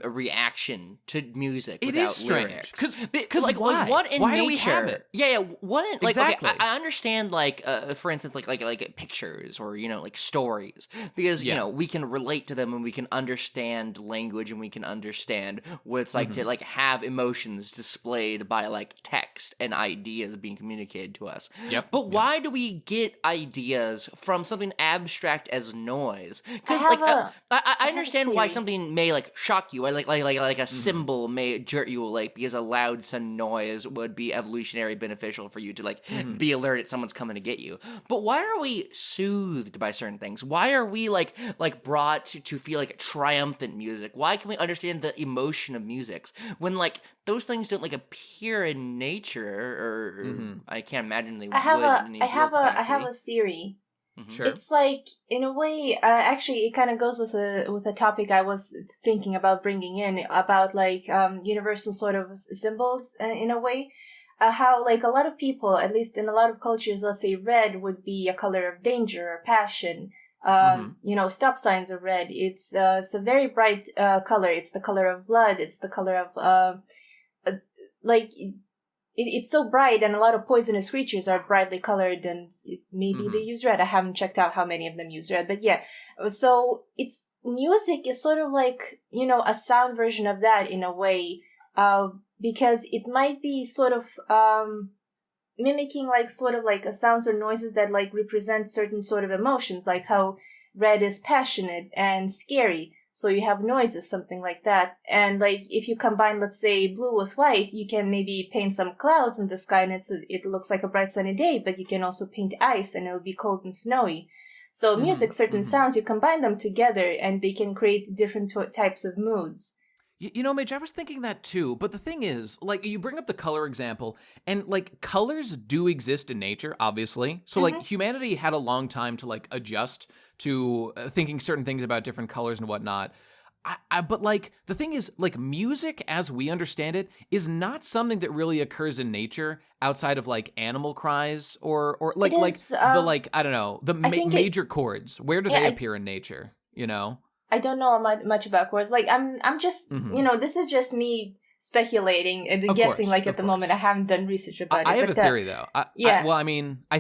Speaker 1: reaction to music?
Speaker 2: It is strange. Because
Speaker 1: like,
Speaker 2: why?
Speaker 1: Like, what in
Speaker 2: why
Speaker 1: nature?
Speaker 2: do we have it?
Speaker 1: Yeah. What in, like?
Speaker 2: Exactly.
Speaker 1: Okay, I understand, like, for instance, like pictures or like stories, because you know we can relate to them and we can understand language and we can understand what it's like to like have emotions displayed by like text and ideas being communicated to us. But why do we get ideas from something abstract as noise? Because like I understand why something may like shock you, like a symbol may jerk you, like because a loud sudden noise would be evolutionary beneficial for you to like be alerted someone's coming to get you. But why are we soothed by certain things? Why are we like brought to feel like triumphant music? Why can we understand the emotion of music when like those things don't like appear in nature, or I can't imagine they would.
Speaker 4: I have a theory.
Speaker 2: Sure.
Speaker 4: It's like, in a way, actually, it kind of goes with a topic I was thinking about bringing in, about like universal sort of symbols in a way. How like a lot of people, at least in a lot of cultures, let's say red would be a color of danger or passion. You know, stop signs are red. It's a very bright color. It's the color of blood. It's the color of like. It's so bright, and a lot of poisonous creatures are brightly colored, and maybe they use red. I haven't checked out how many of them use red, but yeah. So it's music is sort of like, you know, a sound version of that in a way, because it might be sort of mimicking like sort of like sounds or noises that like represent certain sort of emotions, like how red is passionate and scary. So you have noises, something like that. And like if you combine, let's say, blue with white, you can maybe paint some clouds in the sky and it looks like a bright sunny day, but you can also paint ice and it'll be cold and snowy. So music, certain sounds, you combine them together and they can create different types of moods.
Speaker 2: You know, Midge, I was thinking that too, but the thing is, like, you bring up the color example, and, like, colors do exist in nature, obviously. So, like, humanity had a long time to, like, adjust to thinking certain things about different colors and whatnot. But, like, the thing is, like, music, as we understand it, is not something that really occurs in nature outside of, like, animal cries or like, the, like, I don't know, the major chords. Where do they appear in nature, you know?
Speaker 4: I don't know much about chords. Like, I'm just, you know, this is just me speculating and guessing. Like at the moment, I haven't done research about it.
Speaker 2: I have a theory though. I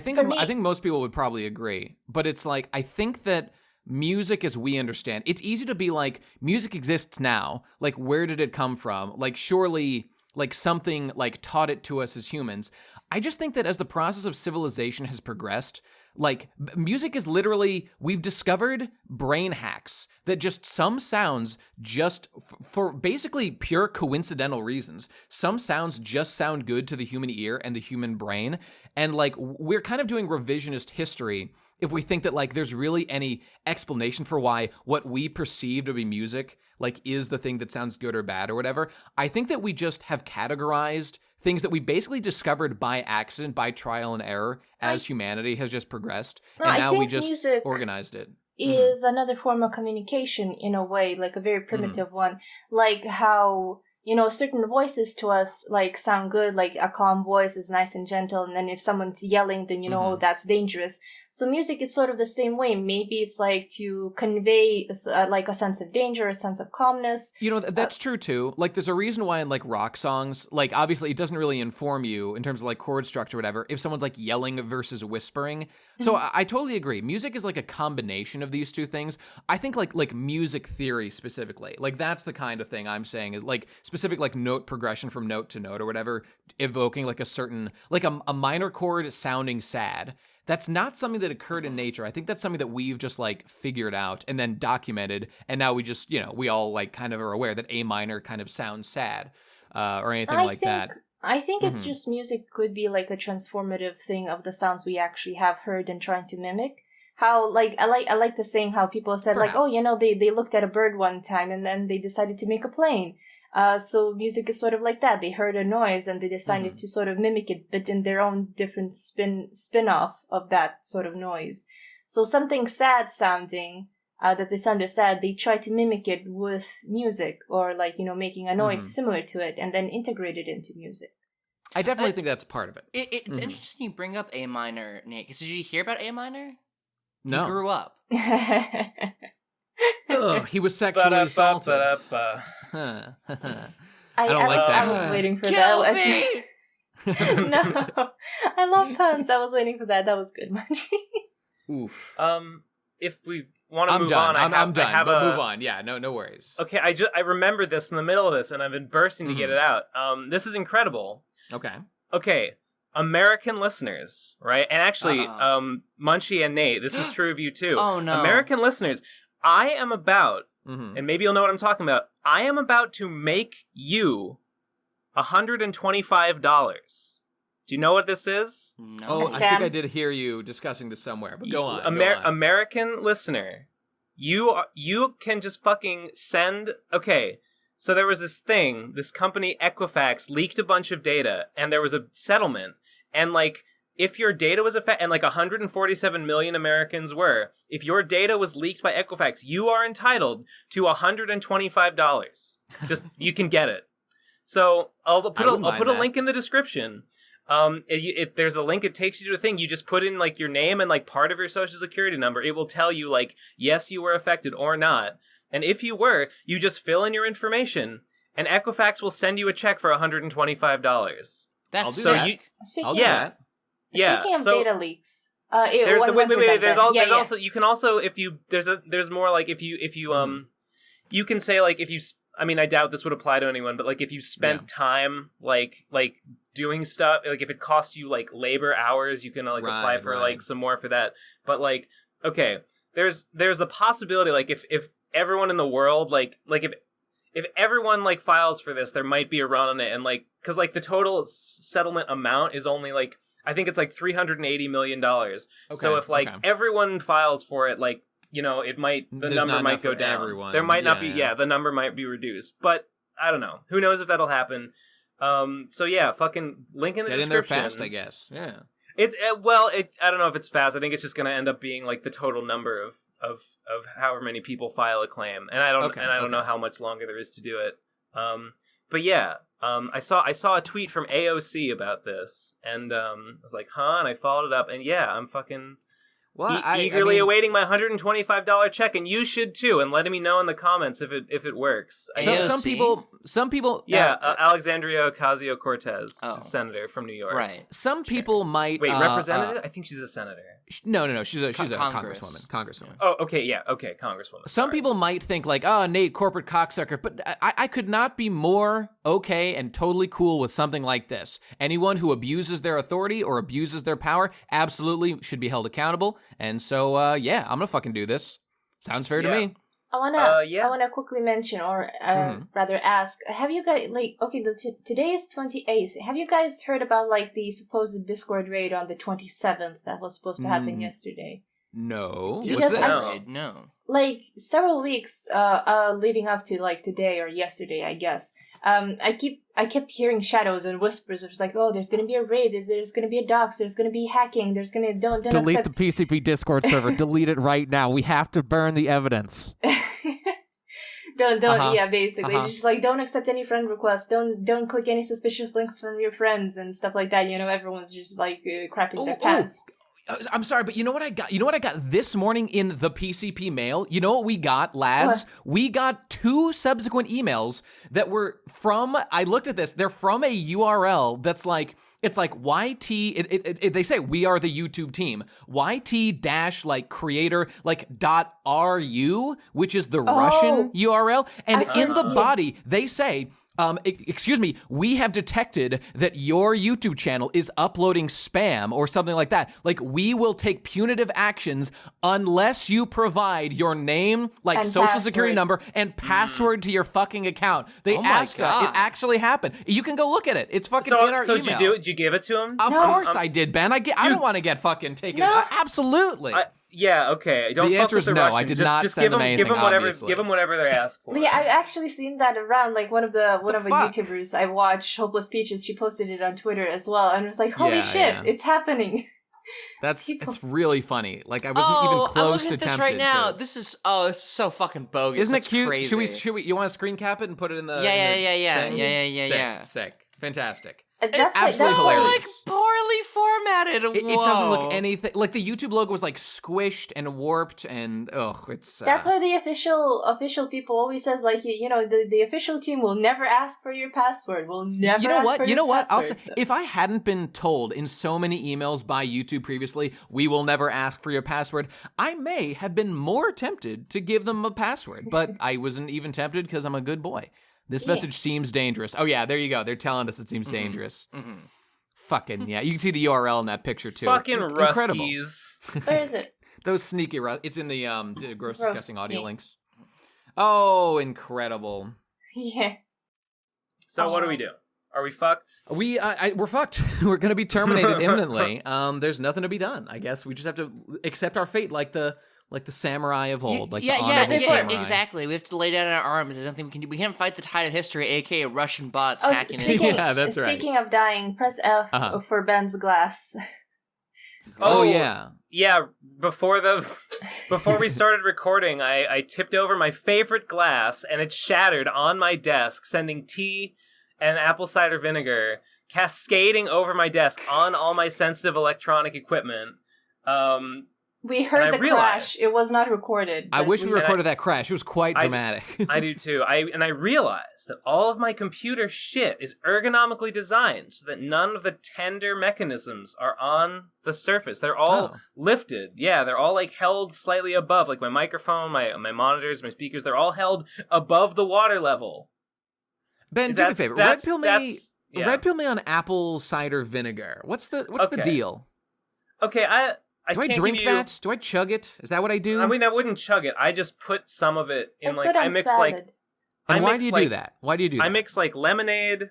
Speaker 2: think
Speaker 4: I
Speaker 2: think most people would probably agree, but it's like I think that music, as we understand, it's easy to be like, music exists now. Like, where did it come from? Like, surely, like something like taught it to us as humans. I just think that as the process of civilization has progressed, like, music is literally, we've discovered brain hacks that just some sounds just for basically pure coincidental reasons, some sounds just sound good to the human ear and the human brain. And like, we're kind of doing revisionist history if we think that like there's really any explanation for why what we perceive to be music like is the thing that sounds good or bad or whatever. I think that we just have categorized things that we basically discovered by accident, by trial and error, as humanity has just progressed. And now we just organized it.
Speaker 4: Is another form of communication in a way, like a very primitive one. Like how, you know, certain voices to us like sound good, like a calm voice is nice and gentle, and then if someone's yelling, then you know that's dangerous. So music is sort of the same way. Maybe it's like to convey like a sense of danger, a sense of calmness. You know,
Speaker 2: that's true too. Like there's a reason why in like rock songs, like obviously it doesn't really inform you in terms of like chord structure or whatever, if someone's like yelling versus whispering. So I totally agree. Music is like a combination of these two things. I think like music theory specifically, like that's the kind of thing I'm saying is like specific like note progression from note to note or whatever, evoking like a certain, like a minor chord sounding sad. That's not something that occurred in nature. I think that's something that we've just like figured out and then documented. And now we just, you know, we all like kind of are aware that A minor kind of sounds sad or anything like that.
Speaker 4: I think it's just music could be like a transformative thing of the sounds we actually have heard and trying to mimic. How, like, I like the saying how people said,
Speaker 2: Perhaps.
Speaker 4: like, oh, you know, they looked at a bird one time and then they decided to make a plane. So music is sort of like that. They heard a noise and they decided to sort of mimic it, but in their own different spin-off of that sort of noise. So something sad sounding, that they sounded sad, they try to mimic it with music, or like, you know, making a noise similar to it and then integrate it into music.
Speaker 2: I definitely think that's part of it.
Speaker 1: It's interesting you bring up A minor, Nate, because did you hear about A minor?
Speaker 2: No.
Speaker 1: He grew up.
Speaker 2: Ugh, he was sexually assaulted.
Speaker 4: I
Speaker 2: don't like that.
Speaker 4: I was waiting for
Speaker 1: Kill
Speaker 4: that.
Speaker 1: me!
Speaker 4: No, I love puns. I was waiting for that. That was good, Munchie.
Speaker 2: Oof.
Speaker 3: If we want to
Speaker 2: I'm
Speaker 3: move
Speaker 2: done.
Speaker 3: on,
Speaker 2: I'm done.
Speaker 3: I have
Speaker 2: But move on. Yeah, no worries.
Speaker 3: Okay, I remembered this in the middle of this, and I've been bursting to get it out. This is incredible. Okay, American listeners, right? And actually, Munchie and Nate, this is true of you too.
Speaker 1: Oh, no.
Speaker 3: American listeners, I am about, and maybe you'll know what I'm talking about, I am about to make you $125. Do you know what this is?
Speaker 1: No.
Speaker 2: Oh, I think I did hear you discussing this somewhere, but go on. Go on.
Speaker 3: American listener, you can just fucking send. Okay, so there was this company Equifax leaked a bunch of data, and there was a settlement, and like if your data was and like 147 million Americans were, if your data was leaked by Equifax, you are entitled to $125. Just you can get it. So I'll put a link in the description. There's a link, it takes you to a thing. You just put in like your name and like part of your social security number. It will tell you like, yes, you were affected or not. And if you were, you just fill in your information and Equifax will send you a check for $125.
Speaker 1: That's
Speaker 2: do
Speaker 3: so
Speaker 2: that.
Speaker 3: you,
Speaker 2: I'll do that.
Speaker 4: Speaking of data leaks,
Speaker 3: there's
Speaker 4: there's
Speaker 3: also, you can also, if you, there's more like if you, you can say like if you, I mean, I doubt this would apply to anyone, but like if you spent time like doing stuff, like if it cost you like labor hours, you can like apply for like some more for that. But like, okay, there's the possibility like if everyone in the world like if everyone like files for this, there might be a run on it, and like because like the total settlement amount is only like I think it's like $380 million. So if like everyone files for it, like, you know, it might, the number might go down.
Speaker 2: Everyone.
Speaker 3: There might not be, the number might be reduced. But I don't know. Who knows if that'll happen? So yeah, fucking link in the description.
Speaker 2: Get in there fast, I guess. Yeah.
Speaker 3: I don't know if it's fast. I think it's just going to end up being like the total number of however many people file a claim. And I don't know how much longer there is to do it. But yeah, I saw a tweet from AOC about this, and I was like, huh? And I followed it up, and yeah, I'm fucking eagerly awaiting my $125 check, and you should too, and letting me know in the comments if it works.
Speaker 2: Some people,
Speaker 3: Alexandria Ocasio-Cortez, senator from New York.
Speaker 1: Right.
Speaker 2: Some people might
Speaker 3: representative. I think she's a senator.
Speaker 2: No, she's a congresswoman.
Speaker 3: Oh, okay, yeah, okay, congresswoman.
Speaker 2: Some people might think like, oh, Nate, corporate cocksucker, but I could not be more okay and totally cool with something like this. Anyone who abuses their authority or abuses their power absolutely should be held accountable. And so, I'm gonna fucking do this. Sounds fair to me.
Speaker 4: I wanna quickly mention, or rather ask, have you guys, like, okay, today is 28th. Have you guys heard about, like, the supposed Discord raid on the 27th that was supposed to happen yesterday?
Speaker 2: No.
Speaker 1: No.
Speaker 4: Like, several weeks leading up to, like, today or yesterday, I guess. I kept hearing shadows and whispers of just like, oh, there's gonna be a raid, there's gonna be a dox, there's gonna be hacking, there's gonna don't
Speaker 5: delete
Speaker 4: accept...
Speaker 5: the PCP Discord server. Delete it right now. We have to burn the evidence.
Speaker 4: Basically, just like don't accept any friend requests, don't click any suspicious links from your friends and stuff like that. You know, everyone's just like crapping their pants.
Speaker 2: I'm sorry, but you know what I got? You know what I got this morning in the PCP mail? You know what we got, lads?
Speaker 4: What?
Speaker 2: We got 2 subsequent emails that were from, I looked at this, they're from a URL that's like, it's like YT, they say we are the YouTube team, YT dash like creator like .ru, which is the Russian URL. And in the body, they say, Excuse me, we have detected that your YouTube channel is uploading spam or something like that. Like, we will take punitive actions unless you provide your name, like
Speaker 4: And
Speaker 2: social
Speaker 4: password.
Speaker 2: security number, and password to your fucking account. They
Speaker 1: Oh my
Speaker 2: asked us.
Speaker 1: God.
Speaker 2: It actually happened. You can go look at it. It's fucking in our
Speaker 3: So
Speaker 2: email.
Speaker 3: did you do it? Did you give it to him?
Speaker 2: Of
Speaker 4: No.
Speaker 2: course I did, Ben. I don't want to get fucking taken.
Speaker 4: No.
Speaker 2: Absolutely.
Speaker 3: Yeah, okay. Don't
Speaker 2: The
Speaker 3: fuck
Speaker 2: answer
Speaker 3: with
Speaker 2: is
Speaker 3: the
Speaker 2: no, I
Speaker 3: Russians.
Speaker 2: did
Speaker 3: just,
Speaker 2: not
Speaker 3: just
Speaker 2: send
Speaker 3: give
Speaker 2: them
Speaker 3: them,
Speaker 2: anything,
Speaker 3: whatever,
Speaker 2: obviously.
Speaker 3: give them whatever they ask for.
Speaker 4: But yeah, I've actually seen that around. Like one of the
Speaker 2: fuck?
Speaker 4: YouTubers I watch, Hopeless Peaches, she posted it on Twitter as well, and was like, "Holy
Speaker 2: Yeah,
Speaker 4: shit,
Speaker 2: yeah.
Speaker 4: it's happening!"
Speaker 2: It's really funny. Like, I wasn't even
Speaker 1: I'm
Speaker 2: close
Speaker 1: looking
Speaker 2: to
Speaker 1: at this
Speaker 2: tempted
Speaker 1: right now.
Speaker 2: to.
Speaker 1: This is so fucking bogus.
Speaker 2: Isn't
Speaker 1: That's
Speaker 2: it cute?
Speaker 1: Crazy.
Speaker 2: Should we? You want to screen cap it and put it in the?
Speaker 1: Yeah,
Speaker 2: in the
Speaker 1: yeah.
Speaker 2: thing? Sick. Fantastic.
Speaker 4: That's
Speaker 2: absolutely
Speaker 1: so
Speaker 2: hilarious.
Speaker 1: like poorly formatted.
Speaker 2: It doesn't look
Speaker 1: Whoa.
Speaker 2: anything like the YouTube logo was like squished and warped and it's.
Speaker 4: That's why the official people always says like the official team will never ask for your password. Will never.
Speaker 2: You know
Speaker 4: ask
Speaker 2: what?
Speaker 4: For
Speaker 2: You
Speaker 4: your
Speaker 2: know what? I'll say,
Speaker 4: password, so-
Speaker 2: if I hadn't been told in so many emails by YouTube previously, we will never ask for your password, I may have been more tempted to give them a password, but I wasn't even tempted because I'm a good boy. This message seems dangerous. Oh yeah, there you go. They're telling us it seems dangerous. Fucking yeah. You can see the URL in that picture too.
Speaker 3: Fucking
Speaker 2: Incredible.
Speaker 3: Ruskies.
Speaker 4: Where is it?
Speaker 2: Those sneaky it's in the gross discussing audio
Speaker 4: yeah.
Speaker 2: links. Oh, incredible.
Speaker 4: Yeah.
Speaker 3: So what do we do? Are we fucked?
Speaker 2: We're fucked. We're gonna be terminated imminently. There's nothing to be done. I guess we just have to accept our fate, like the samurai of old, like the honorable samurai.
Speaker 1: Exactly. We have to lay down our arms. There's nothing we can do. We can't fight the tide of history, aka Russian bots
Speaker 4: Oh,
Speaker 1: hacking in.
Speaker 4: speaking,
Speaker 2: Yeah, that's right.
Speaker 4: speaking of dying, press F for Ben's glass.
Speaker 2: Oh yeah.
Speaker 3: Yeah, before we started recording, I tipped over my favorite glass and it shattered on my desk, sending tea and apple cider vinegar cascading over my desk on all my sensitive electronic equipment.
Speaker 4: We heard
Speaker 3: And
Speaker 4: the
Speaker 3: I realized-
Speaker 4: crash. It was not recorded.
Speaker 2: I
Speaker 4: but
Speaker 2: wish we recorded that crash. It was quite dramatic.
Speaker 3: I do too. I realized that all of my computer shit is ergonomically designed so that none of the tender mechanisms are on the surface. They're all lifted. Yeah, they're all like held slightly above. Like my microphone, my monitors, my speakers, they're all held above the water level.
Speaker 2: Ben, do me a favor. Red pill me on apple cider vinegar. What's the
Speaker 3: Okay.
Speaker 2: deal?
Speaker 3: Okay,
Speaker 2: Do I
Speaker 3: can't
Speaker 2: drink
Speaker 3: give you,
Speaker 2: that? Do I chug it? Is that what I do?
Speaker 3: I mean, I wouldn't chug it. I just put some of it in
Speaker 4: It's
Speaker 3: like
Speaker 4: good on
Speaker 3: I mix
Speaker 4: salad.
Speaker 3: like
Speaker 2: and
Speaker 3: I
Speaker 2: why
Speaker 3: mix,
Speaker 2: do you
Speaker 3: like-
Speaker 2: do that? Why do you do that?
Speaker 3: I mix like lemonade,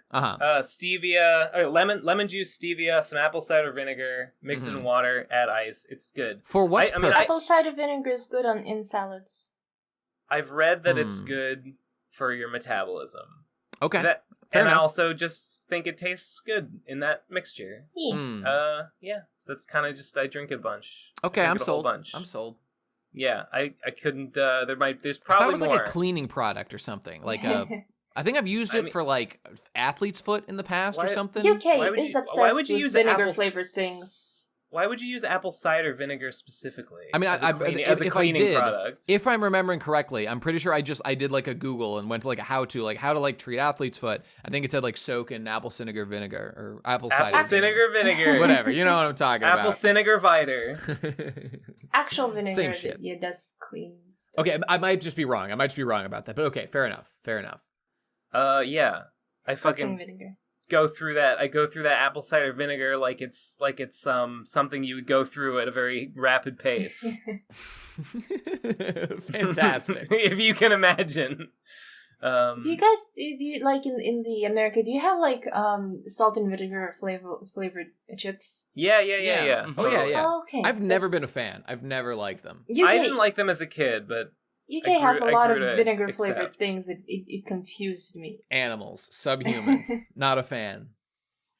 Speaker 3: stevia, lemon juice, stevia, some apple cider vinegar, mix it in water, add ice. It's good.
Speaker 2: For what
Speaker 3: I mean,
Speaker 2: purpose?
Speaker 4: Apple cider vinegar is good in salads.
Speaker 3: I've read that it's good for your metabolism.
Speaker 2: Okay.
Speaker 3: And I
Speaker 2: enough.
Speaker 3: also just think it tastes good in that mixture.
Speaker 4: Yeah.
Speaker 3: Yeah. So that's kind of just I drink a bunch.
Speaker 2: Okay,
Speaker 3: Drink
Speaker 2: I'm
Speaker 3: it a whole
Speaker 2: sold.
Speaker 3: bunch.
Speaker 2: I'm sold.
Speaker 3: Yeah, I couldn't. There's
Speaker 2: I thought
Speaker 3: probably
Speaker 2: it was
Speaker 3: more.
Speaker 2: like a cleaning product or something. Like I think I've used it for like athlete's foot in the past or
Speaker 3: Why-
Speaker 2: something.
Speaker 4: UK
Speaker 3: Why would
Speaker 4: is
Speaker 3: you-
Speaker 4: obsessed
Speaker 3: why would you
Speaker 4: with
Speaker 3: use
Speaker 4: vinegar
Speaker 3: apple
Speaker 4: flavored
Speaker 3: s-
Speaker 4: things.
Speaker 3: Why would you use apple cider vinegar specifically?
Speaker 2: I mean,
Speaker 3: as a
Speaker 2: if I
Speaker 3: cleaning
Speaker 2: did,
Speaker 3: product.
Speaker 2: if I'm remembering correctly, I'm pretty sure I did like a Google and went to like a how to like treat athlete's foot. I think it said like soak in apple cider vinegar or apple cider
Speaker 3: apple vinegar.
Speaker 2: whatever. You know what I'm talking
Speaker 3: Apple
Speaker 2: about.
Speaker 3: vinegar viter.
Speaker 4: Actual vinegar,
Speaker 2: Same shit.
Speaker 4: yeah, does clean.
Speaker 2: Okay, I might just be wrong. I might just be wrong about that. But okay, fair enough.
Speaker 3: Yeah. I fucking
Speaker 4: vinegar.
Speaker 3: go through that. I go through that apple cider vinegar like it's something you would go through at a very rapid pace.
Speaker 2: Fantastic.
Speaker 3: If you can imagine.
Speaker 4: Do you guys do you like in the America? Do you have like salt and vinegar flavored chips?
Speaker 3: Yeah.
Speaker 2: Oh yeah, yeah.
Speaker 4: Oh, okay.
Speaker 2: I've never been a fan. I've never liked them.
Speaker 4: UK,
Speaker 3: I didn't like them as a kid, but
Speaker 4: UK has a lot of
Speaker 3: grew to
Speaker 4: vinegar flavored
Speaker 3: accept.
Speaker 4: things. It confused me.
Speaker 2: Animals, subhuman. Not a fan.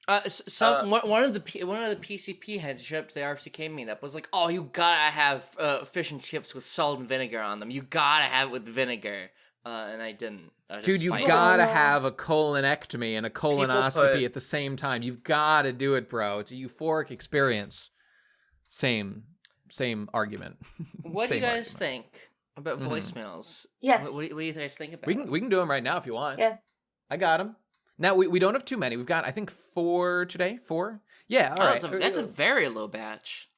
Speaker 1: One of the PCP heads showed up to the RFCK meetup was like, "Oh, you gotta have fish and chips with salt and vinegar on them. You gotta have it with vinegar." And I didn't.
Speaker 2: Dude, you
Speaker 1: fight.
Speaker 2: gotta have a colonectomy and a colonoscopy
Speaker 3: put-
Speaker 2: at the same time. You've gotta do it, bro. It's a euphoric experience. Same argument.
Speaker 1: What do you
Speaker 2: Same
Speaker 1: guys
Speaker 2: argument.
Speaker 1: think about voicemails?
Speaker 4: Yes.
Speaker 1: What do you guys think about?
Speaker 2: We can do them right now if you want.
Speaker 4: Yes.
Speaker 2: I got them. Now we don't have too many. We've got I think 4 today. 4. Yeah. All right.
Speaker 1: That's a very low batch.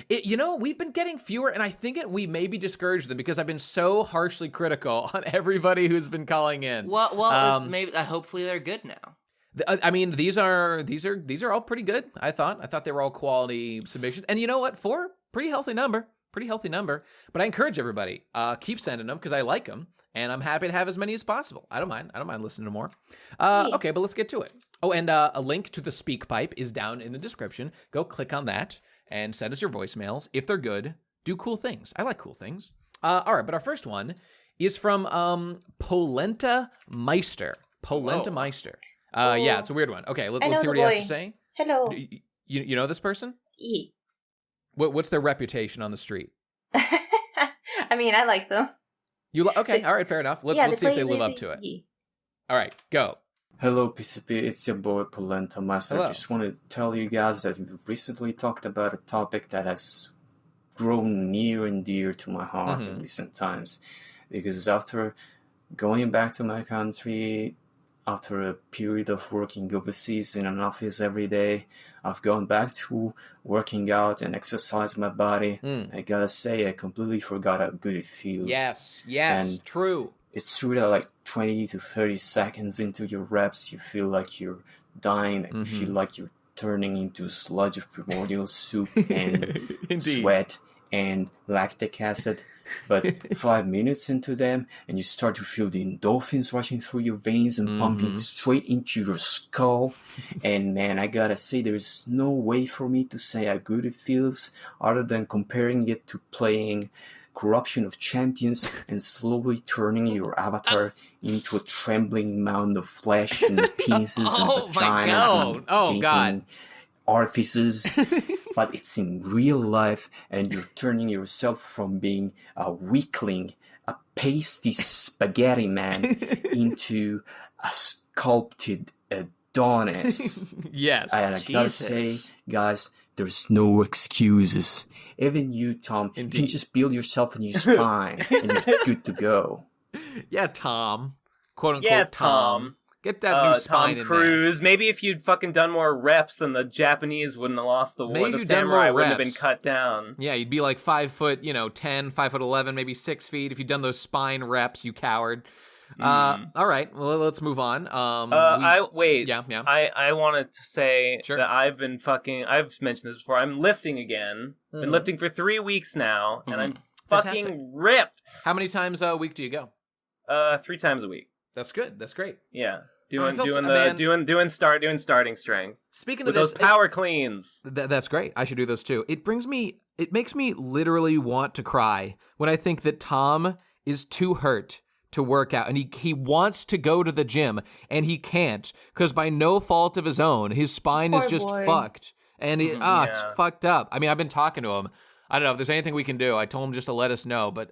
Speaker 2: We've been getting fewer, and I think we maybe discouraged them because I've been so harshly critical on everybody who's been calling in.
Speaker 1: Well, maybe hopefully they're good now.
Speaker 2: I mean, these are all pretty good. I thought they were all quality submissions, and you know what? 4, pretty healthy number. But I encourage everybody, keep sending them because I like them, and I'm happy to have as many as possible. I don't mind listening to more. Okay, but let's get to it. Oh, and a link to the speak pipe is down in the description. Go click on that and send us your voicemails. If they're good, do cool things. I like cool things. All right, but our first one is from Polenta Meister. Meister. Yeah, it's a weird one. Okay, let's see what he has to say.
Speaker 4: Hello.
Speaker 2: You know this person?
Speaker 4: Yeah.
Speaker 2: What's their reputation on the street?
Speaker 4: I mean, I like them.
Speaker 2: Okay, all right, fair enough. Let's see if they live up to it.
Speaker 4: Yeah.
Speaker 2: All right, go.
Speaker 6: Hello, PCP. It's your boy Polenta Master. I just wanted to tell you guys that we've recently talked about a topic that has grown near and dear to my heart in recent times. Because after going back to my country, after a period of working overseas in an office every day, I've gone back to working out and exercise my body. I gotta say, I completely forgot how good it feels.
Speaker 2: Yes,
Speaker 6: and
Speaker 2: true.
Speaker 6: It's true that like 20 to 30 seconds into your reps, you feel like you're dying, and you feel like you're turning into a sludge of primordial soup and sweat and lactic acid. But 5 minutes into them, and you start to feel the endorphins rushing through your veins and pumping straight into your skull. And man, I gotta say, there's no way for me to say how good it feels other than comparing it to playing Corruption of Champions and slowly turning your avatar into a trembling mound of flesh and penises and vaginas and gaping orifices. But it's in real life, and you're turning yourself from being a weakling, a pasty spaghetti man, into a sculpted Adonis.
Speaker 2: Yes.
Speaker 6: And I gotta say, guys, there's no excuses. Even you, Tom, you can just build yourself a new spine and you're good to go.
Speaker 2: Yeah, Tom. Quote unquote Tom. Get that new spine
Speaker 3: Tom Cruise. Maybe if you'd fucking done more reps, then the Japanese wouldn't have lost the war.
Speaker 2: Maybe
Speaker 3: The samurai wouldn't have been cut down.
Speaker 2: Yeah, you'd be like 5 foot, 10, 5'11", maybe 6 feet if you'd done those spine reps, you coward. All right, well, let's move on.
Speaker 3: Wait.
Speaker 2: Yeah.
Speaker 3: I wanted to say
Speaker 2: Sure.
Speaker 3: that I've mentioned this before. I'm lifting again. Been lifting for 3 weeks now, and I'm fucking ripped.
Speaker 2: How many times a week do you go?
Speaker 3: 3 times a week.
Speaker 2: That's good. That's great.
Speaker 3: Yeah.
Speaker 2: doing
Speaker 3: starting strength.
Speaker 2: Speaking
Speaker 3: with
Speaker 2: of this,
Speaker 3: those power cleans.
Speaker 2: That's great. I should do those too. It makes me literally want to cry when I think that Tom is too hurt to work out, and he wants to go to the gym, and he can't because by no fault of his own, his spine is just fucked, and it's fucked up. I mean, I've been talking to him. I don't know if there's anything we can do. I told him just to let us know, but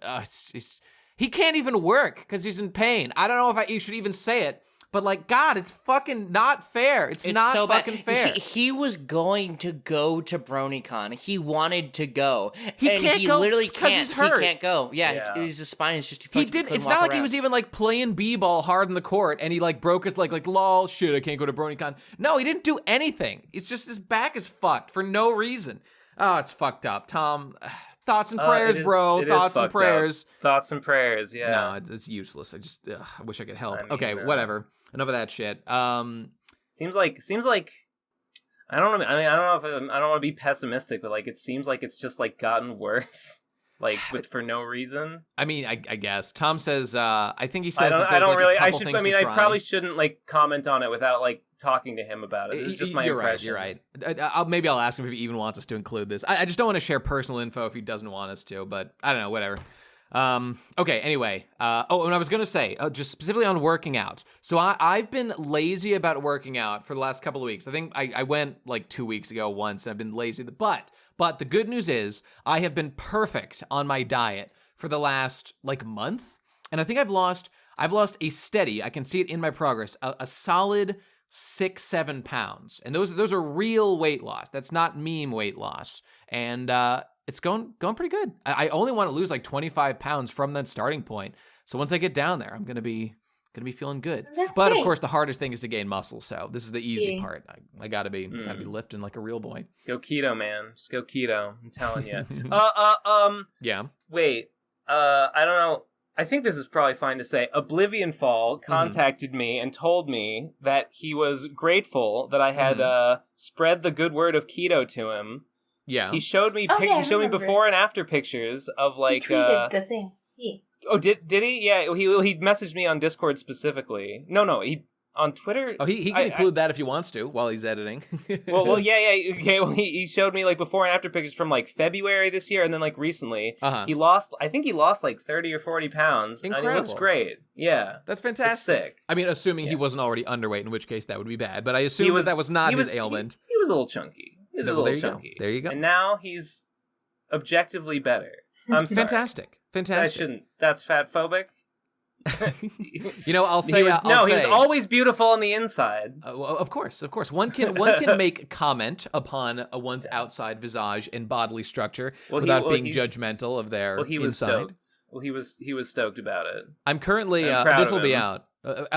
Speaker 2: he can't even work because he's in pain. I don't know if you should even say it. But like, God, it's fucking not fair. It's not so fucking fair.
Speaker 1: He was going to go to BronyCon. He wanted to go.
Speaker 2: He can't go
Speaker 1: literally
Speaker 2: because he's hurt.
Speaker 1: He can't go. Yeah. His spine is just.
Speaker 2: It's not like he was even like playing b-ball hard in the court and he like broke his leg. Like, lol, shit, I can't go to BronyCon. No, he didn't do anything. It's just his back is fucked for no reason. Oh, it's fucked up, Tom. Thoughts and prayers, bro. Thoughts and prayers.
Speaker 3: Thoughts and prayers. Yeah.
Speaker 2: No, it's useless. I wish I could help. Okay, whatever. Enough of that shit.
Speaker 3: Seems like I don't know. I mean, I don't want to be pessimistic, but like it seems like it's just like gotten worse, like for no reason.
Speaker 2: I mean, I guess Tom says. I think he says.
Speaker 3: I probably shouldn't like comment on it without like talking to him about it. This is just my impression.
Speaker 2: You're right. Maybe I'll ask him if he even wants us to include this. I just don't want to share personal info if he doesn't want us to. But I don't know. Whatever. Okay, anyway. And I was going to say, just specifically on working out. So I've been lazy about working out for the last couple of weeks. I think I went like 2 weeks ago once, and I've been lazy. But the good news is I have been perfect on my diet for the last like month. And I think I've lost a steady, I can see it in my progress, a solid 6-7 pounds. And those are real weight loss. That's not meme weight loss. And, it's going pretty good. I only want to lose like 25 pounds from that starting point. So once I get down there, I'm gonna be Gonna be feeling good.
Speaker 4: That's
Speaker 2: But
Speaker 4: great.
Speaker 2: of course, the hardest thing is to gain muscle. So this is the easy part. I gotta be lifting like a real boy.
Speaker 3: Just go keto, man. Just go keto. I'm telling you.
Speaker 2: Yeah.
Speaker 3: Wait. I don't know. I think this is probably fine to say. OblivionFall contacted me and told me that he was grateful that I had spread the good word of keto to him.
Speaker 2: Yeah.
Speaker 3: He showed me he showed me before and after pictures of like
Speaker 4: he tweeted the thing.
Speaker 3: Oh, did he? Yeah, he messaged me on Discord specifically. No, he on Twitter.
Speaker 2: Oh, he can include that if he wants to while he's editing.
Speaker 3: well, yeah. Okay, well, he showed me like before and after pictures from like February this year, and then like recently, he lost. I think he lost like 30 or 40 pounds.
Speaker 2: Incredible.
Speaker 3: And he looks great. Yeah,
Speaker 2: that's fantastic.
Speaker 3: It's sick.
Speaker 2: I mean, assuming he wasn't already underweight, in which case that would be bad. But I assume that was not his ailment.
Speaker 3: He was a little chunky. He was a little chunky.
Speaker 2: There you go.
Speaker 3: And now he's objectively better. I'm sorry.
Speaker 2: Fantastic.
Speaker 3: That's fat phobic.
Speaker 2: I'll say
Speaker 3: he was always beautiful on the inside.
Speaker 2: Well, of course. One can make comment upon one's outside visage and bodily structure without being judgmental of their
Speaker 3: he was
Speaker 2: inside.
Speaker 3: Stoked. Well, he was stoked about it.
Speaker 2: I'm currently this will be out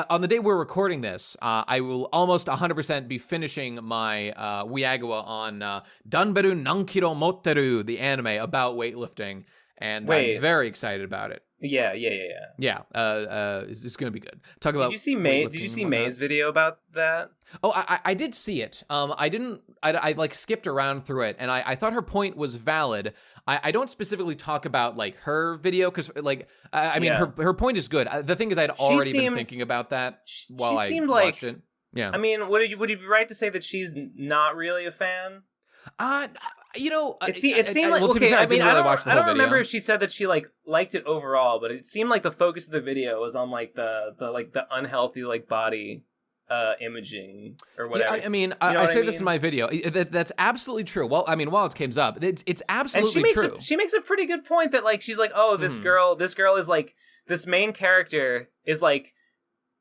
Speaker 2: on the day we're recording this. I will almost 100% be finishing my WIAGW on Danberu Nankiro Motteru, the anime about weightlifting, and I'm very excited about it.
Speaker 3: Yeah.
Speaker 2: It's going to be good. Talk about.
Speaker 3: Did you see May's video about that?
Speaker 2: Oh, I did see it. I like skipped around through it, and I thought her point was valid. I don't specifically talk about like her video because like her point is good. The thing is, I'd already been thinking about that while I watched it. Yeah.
Speaker 3: I mean, would you be right to say that she's not really a fan?
Speaker 2: It
Speaker 3: seemed like
Speaker 2: okay. I don't
Speaker 3: remember if she said that she like liked it overall, but it seemed like the focus of the video was on like the unhealthy like body imaging or whatever.
Speaker 2: I say this in my video. That's absolutely true. Well, while it came up, it's absolutely true.
Speaker 3: She makes a pretty good point that like she's like, oh, this girl is like this main character is like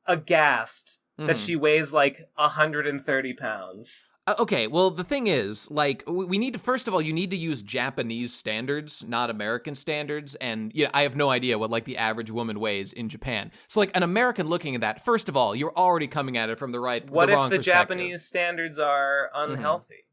Speaker 3: aghast that she weighs like 130 pounds.
Speaker 2: Okay, well, the thing is, like, we need to, first of all, you need to use Japanese standards, not American standards, and I have no idea what, like, the average woman weighs in Japan. So, like, an American looking at that, first of all, you're already coming at it from the wrong perspective.
Speaker 3: What if the Japanese standards are unhealthy?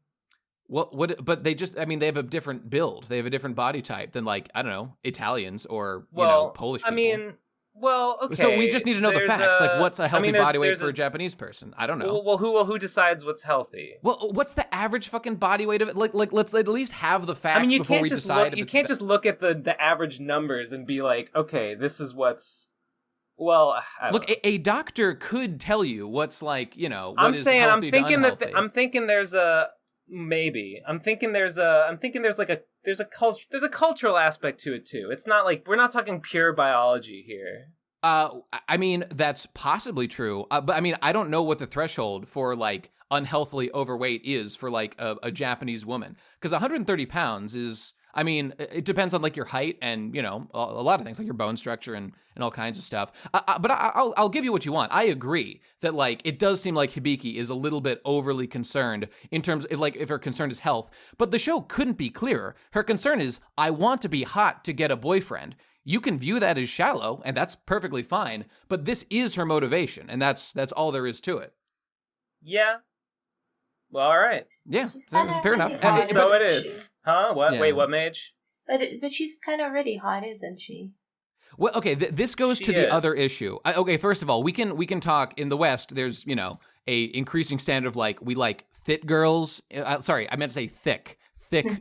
Speaker 2: Well, but they just, they have a different build. They have a different body type than, like, I don't know, Italians or, Polish people.
Speaker 3: Well, okay.
Speaker 2: So we just need to know the facts. Like, what's a healthy body weight for a Japanese person? I don't know.
Speaker 3: Well, who decides what's healthy?
Speaker 2: Well, what's the average fucking body weight of it? Like, let's at least have the facts before we decide.
Speaker 3: You can't just look at the average numbers and be like, okay, this is what's. Well,
Speaker 2: look, a doctor could tell you what's like, what
Speaker 3: I'm
Speaker 2: is
Speaker 3: saying,
Speaker 2: healthy to unhealthy.
Speaker 3: I'm thinking there's a. Maybe I'm thinking there's a cultural aspect to it too. It's not like we're not talking pure biology here.
Speaker 2: That's possibly true. But I don't know what the threshold for like unhealthily overweight is for like a Japanese woman, because 130 pounds is. It depends on like your height and, a lot of things like your bone structure and all kinds of stuff. But I'll give you what you want. I agree that like it does seem like Hibiki is a little bit overly concerned in terms of like if her concern is health. But the show couldn't be clearer. Her concern is, I want to be hot to get a boyfriend. You can view that as shallow, and that's perfectly fine. But this is her motivation, and that's all there is to it.
Speaker 3: Yeah. Well, all right.
Speaker 2: Yeah, fair enough.
Speaker 3: So it is. Huh? What? Yeah. Wait, what, Mage?
Speaker 4: But she's kind of already hot, isn't she?
Speaker 2: Well, okay, this goes to the other issue. Okay, first of all, we can talk in the West. There's, a increasing standard of like, we like thick girls. Sorry, I meant to say thick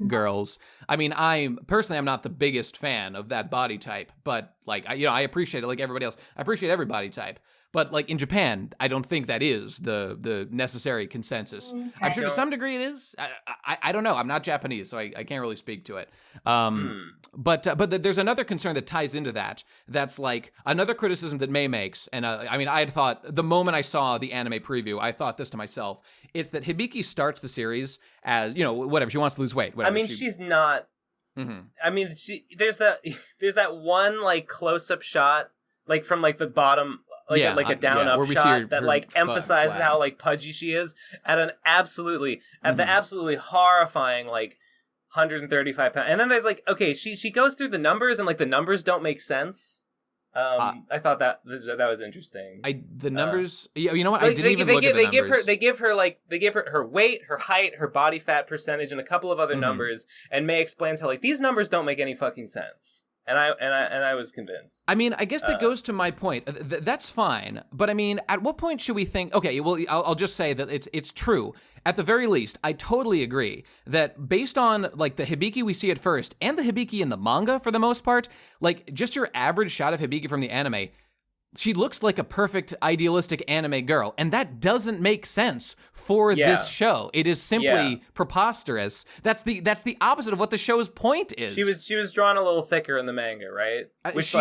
Speaker 2: girls. I'm not the biggest fan of that body type, but like, I appreciate it like everybody else. I appreciate every body type. But like in Japan, I don't think that is the necessary consensus. Okay. I'm sure to some degree it is. I don't know. I'm not Japanese, so I can't really speak to it. But there's another concern that ties into that. That's like another criticism that May makes. And I had thought the moment I saw the anime preview, I thought this to myself. It's that Hibiki starts the series as, whatever, she wants to lose weight. Whatever,
Speaker 3: she's not. Mm-hmm. There's that one like close up shot, like from like the bottom. A down up shot that like emphasizes how like pudgy she is at the absolutely horrifying like 135 pounds. And then there's like, okay, she goes through the numbers and like the numbers don't make sense. I thought that was interesting.
Speaker 2: The numbers. You know what?
Speaker 3: Like,
Speaker 2: I didn't even look at the numbers.
Speaker 3: They give her her weight, her height, her body fat percentage, and a couple of other numbers. And May explains how like these numbers don't make any fucking sense. And I was convinced.
Speaker 2: I mean, I guess that goes to my point. That's fine, but I mean, at what point should we think? Okay, well, I'll just say that it's true. At the very least, I totally agree that based on like the Hibiki we see at first and the Hibiki in the manga for the most part, like just your average shot of Hibiki from the anime, she looks like a perfect idealistic anime girl, and that doesn't make sense for this show. It is simply preposterous. That's the opposite of what the show's point is.
Speaker 3: She was drawn a little thicker in the manga, right? Which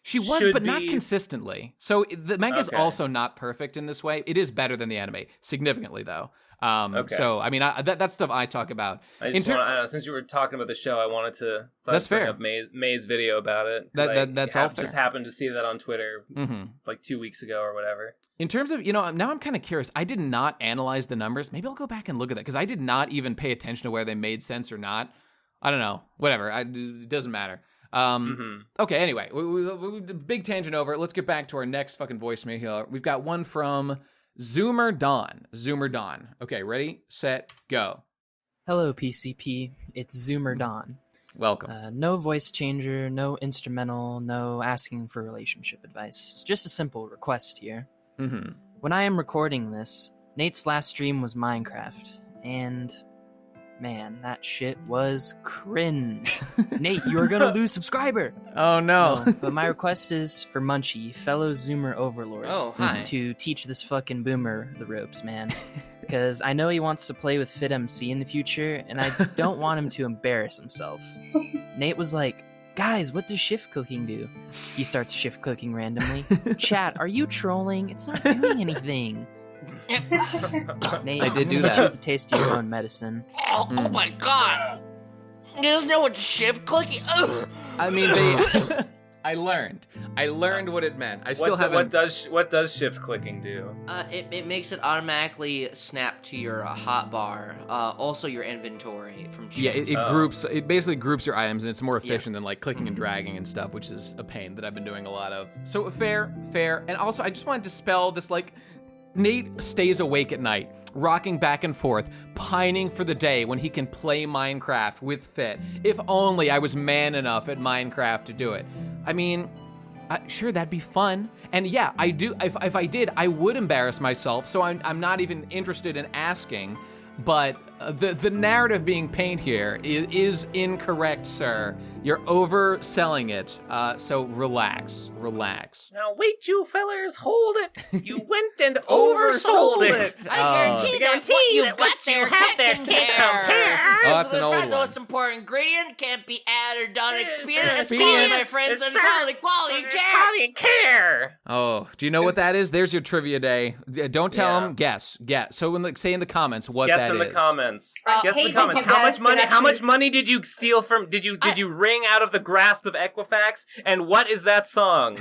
Speaker 2: she was, but not consistently. So the manga is also not perfect in this way. It is better than the anime, significantly though. So I mean, that's stuff I talk about.
Speaker 3: Since you were talking about the show, I wanted to bring up May's video about it.
Speaker 2: That's all fair.
Speaker 3: Just happened to see that on Twitter like 2 weeks ago or whatever.
Speaker 2: In terms of, now I'm kind of curious. I did not analyze the numbers. Maybe I'll go back and look at that because I did not even pay attention to where they made sense or not. I don't know. Whatever. It doesn't matter. Okay, anyway, we big tangent over. Let's get back to our next fucking voicemail here. We've got one from Zoomer Dawn. Okay, ready, set, go.
Speaker 7: Hello, PCP. It's Zoomer Dawn.
Speaker 2: Welcome.
Speaker 7: No voice changer, no instrumental, no asking for relationship advice. Just a simple request here. When I am recording this, Nate's last stream was Minecraft, and man, that shit was cringe. Nate, you are gonna lose subscriber.
Speaker 2: Oh no.
Speaker 7: But my request is for Munchie, fellow Zoomer overlord, to teach this fucking boomer the ropes, man. Because I know he wants to play with FitMC in the future, and I don't want him to embarrass himself. Nate was like, guys, what does shift clicking do? He starts shift clicking randomly. Chat, are you trolling? It's not doing anything. Nate,
Speaker 2: I did do
Speaker 7: that.
Speaker 2: that.
Speaker 7: The taste of your own medicine.
Speaker 1: Oh my god! He doesn't know what shift clicking. Ugh.
Speaker 2: I mean, I learned what it meant. I still haven't.
Speaker 3: What does shift clicking do?
Speaker 1: It makes it automatically snap to your hotbar. Also your inventory from shift.
Speaker 2: Yeah, it basically groups your items, and it's more efficient than like clicking and dragging and stuff, which is a pain that I've been doing a lot of. So fair, and also I just wanted to dispel this like. Nate stays awake at night, rocking back and forth, pining for the day when he can play Minecraft with Fit. If only I was man enough at Minecraft to do it. I mean, sure, that'd be fun. And yeah, I do. If I did, I would embarrass myself, so I'm not even interested in asking. But the narrative being painted here is incorrect, sir. You're overselling it, so relax.
Speaker 3: Now wait, you fellers, hold it. You went and oversold it.
Speaker 1: I guarantee that what you've got there can't compare.
Speaker 2: Oh, that's an old one.
Speaker 1: The most important ingredient can't be added or done. Experience, quality, my friends, and quality care.
Speaker 2: Oh, do you know what that is? There's your trivia day. Don't tell them. Guess. So say in the comments what that is.
Speaker 3: Guess in the comments. Guess in the
Speaker 4: hate
Speaker 3: comments.
Speaker 4: that
Speaker 3: How much money did you steal from? Did you wring out of the grasp of Equifax? And what is that song?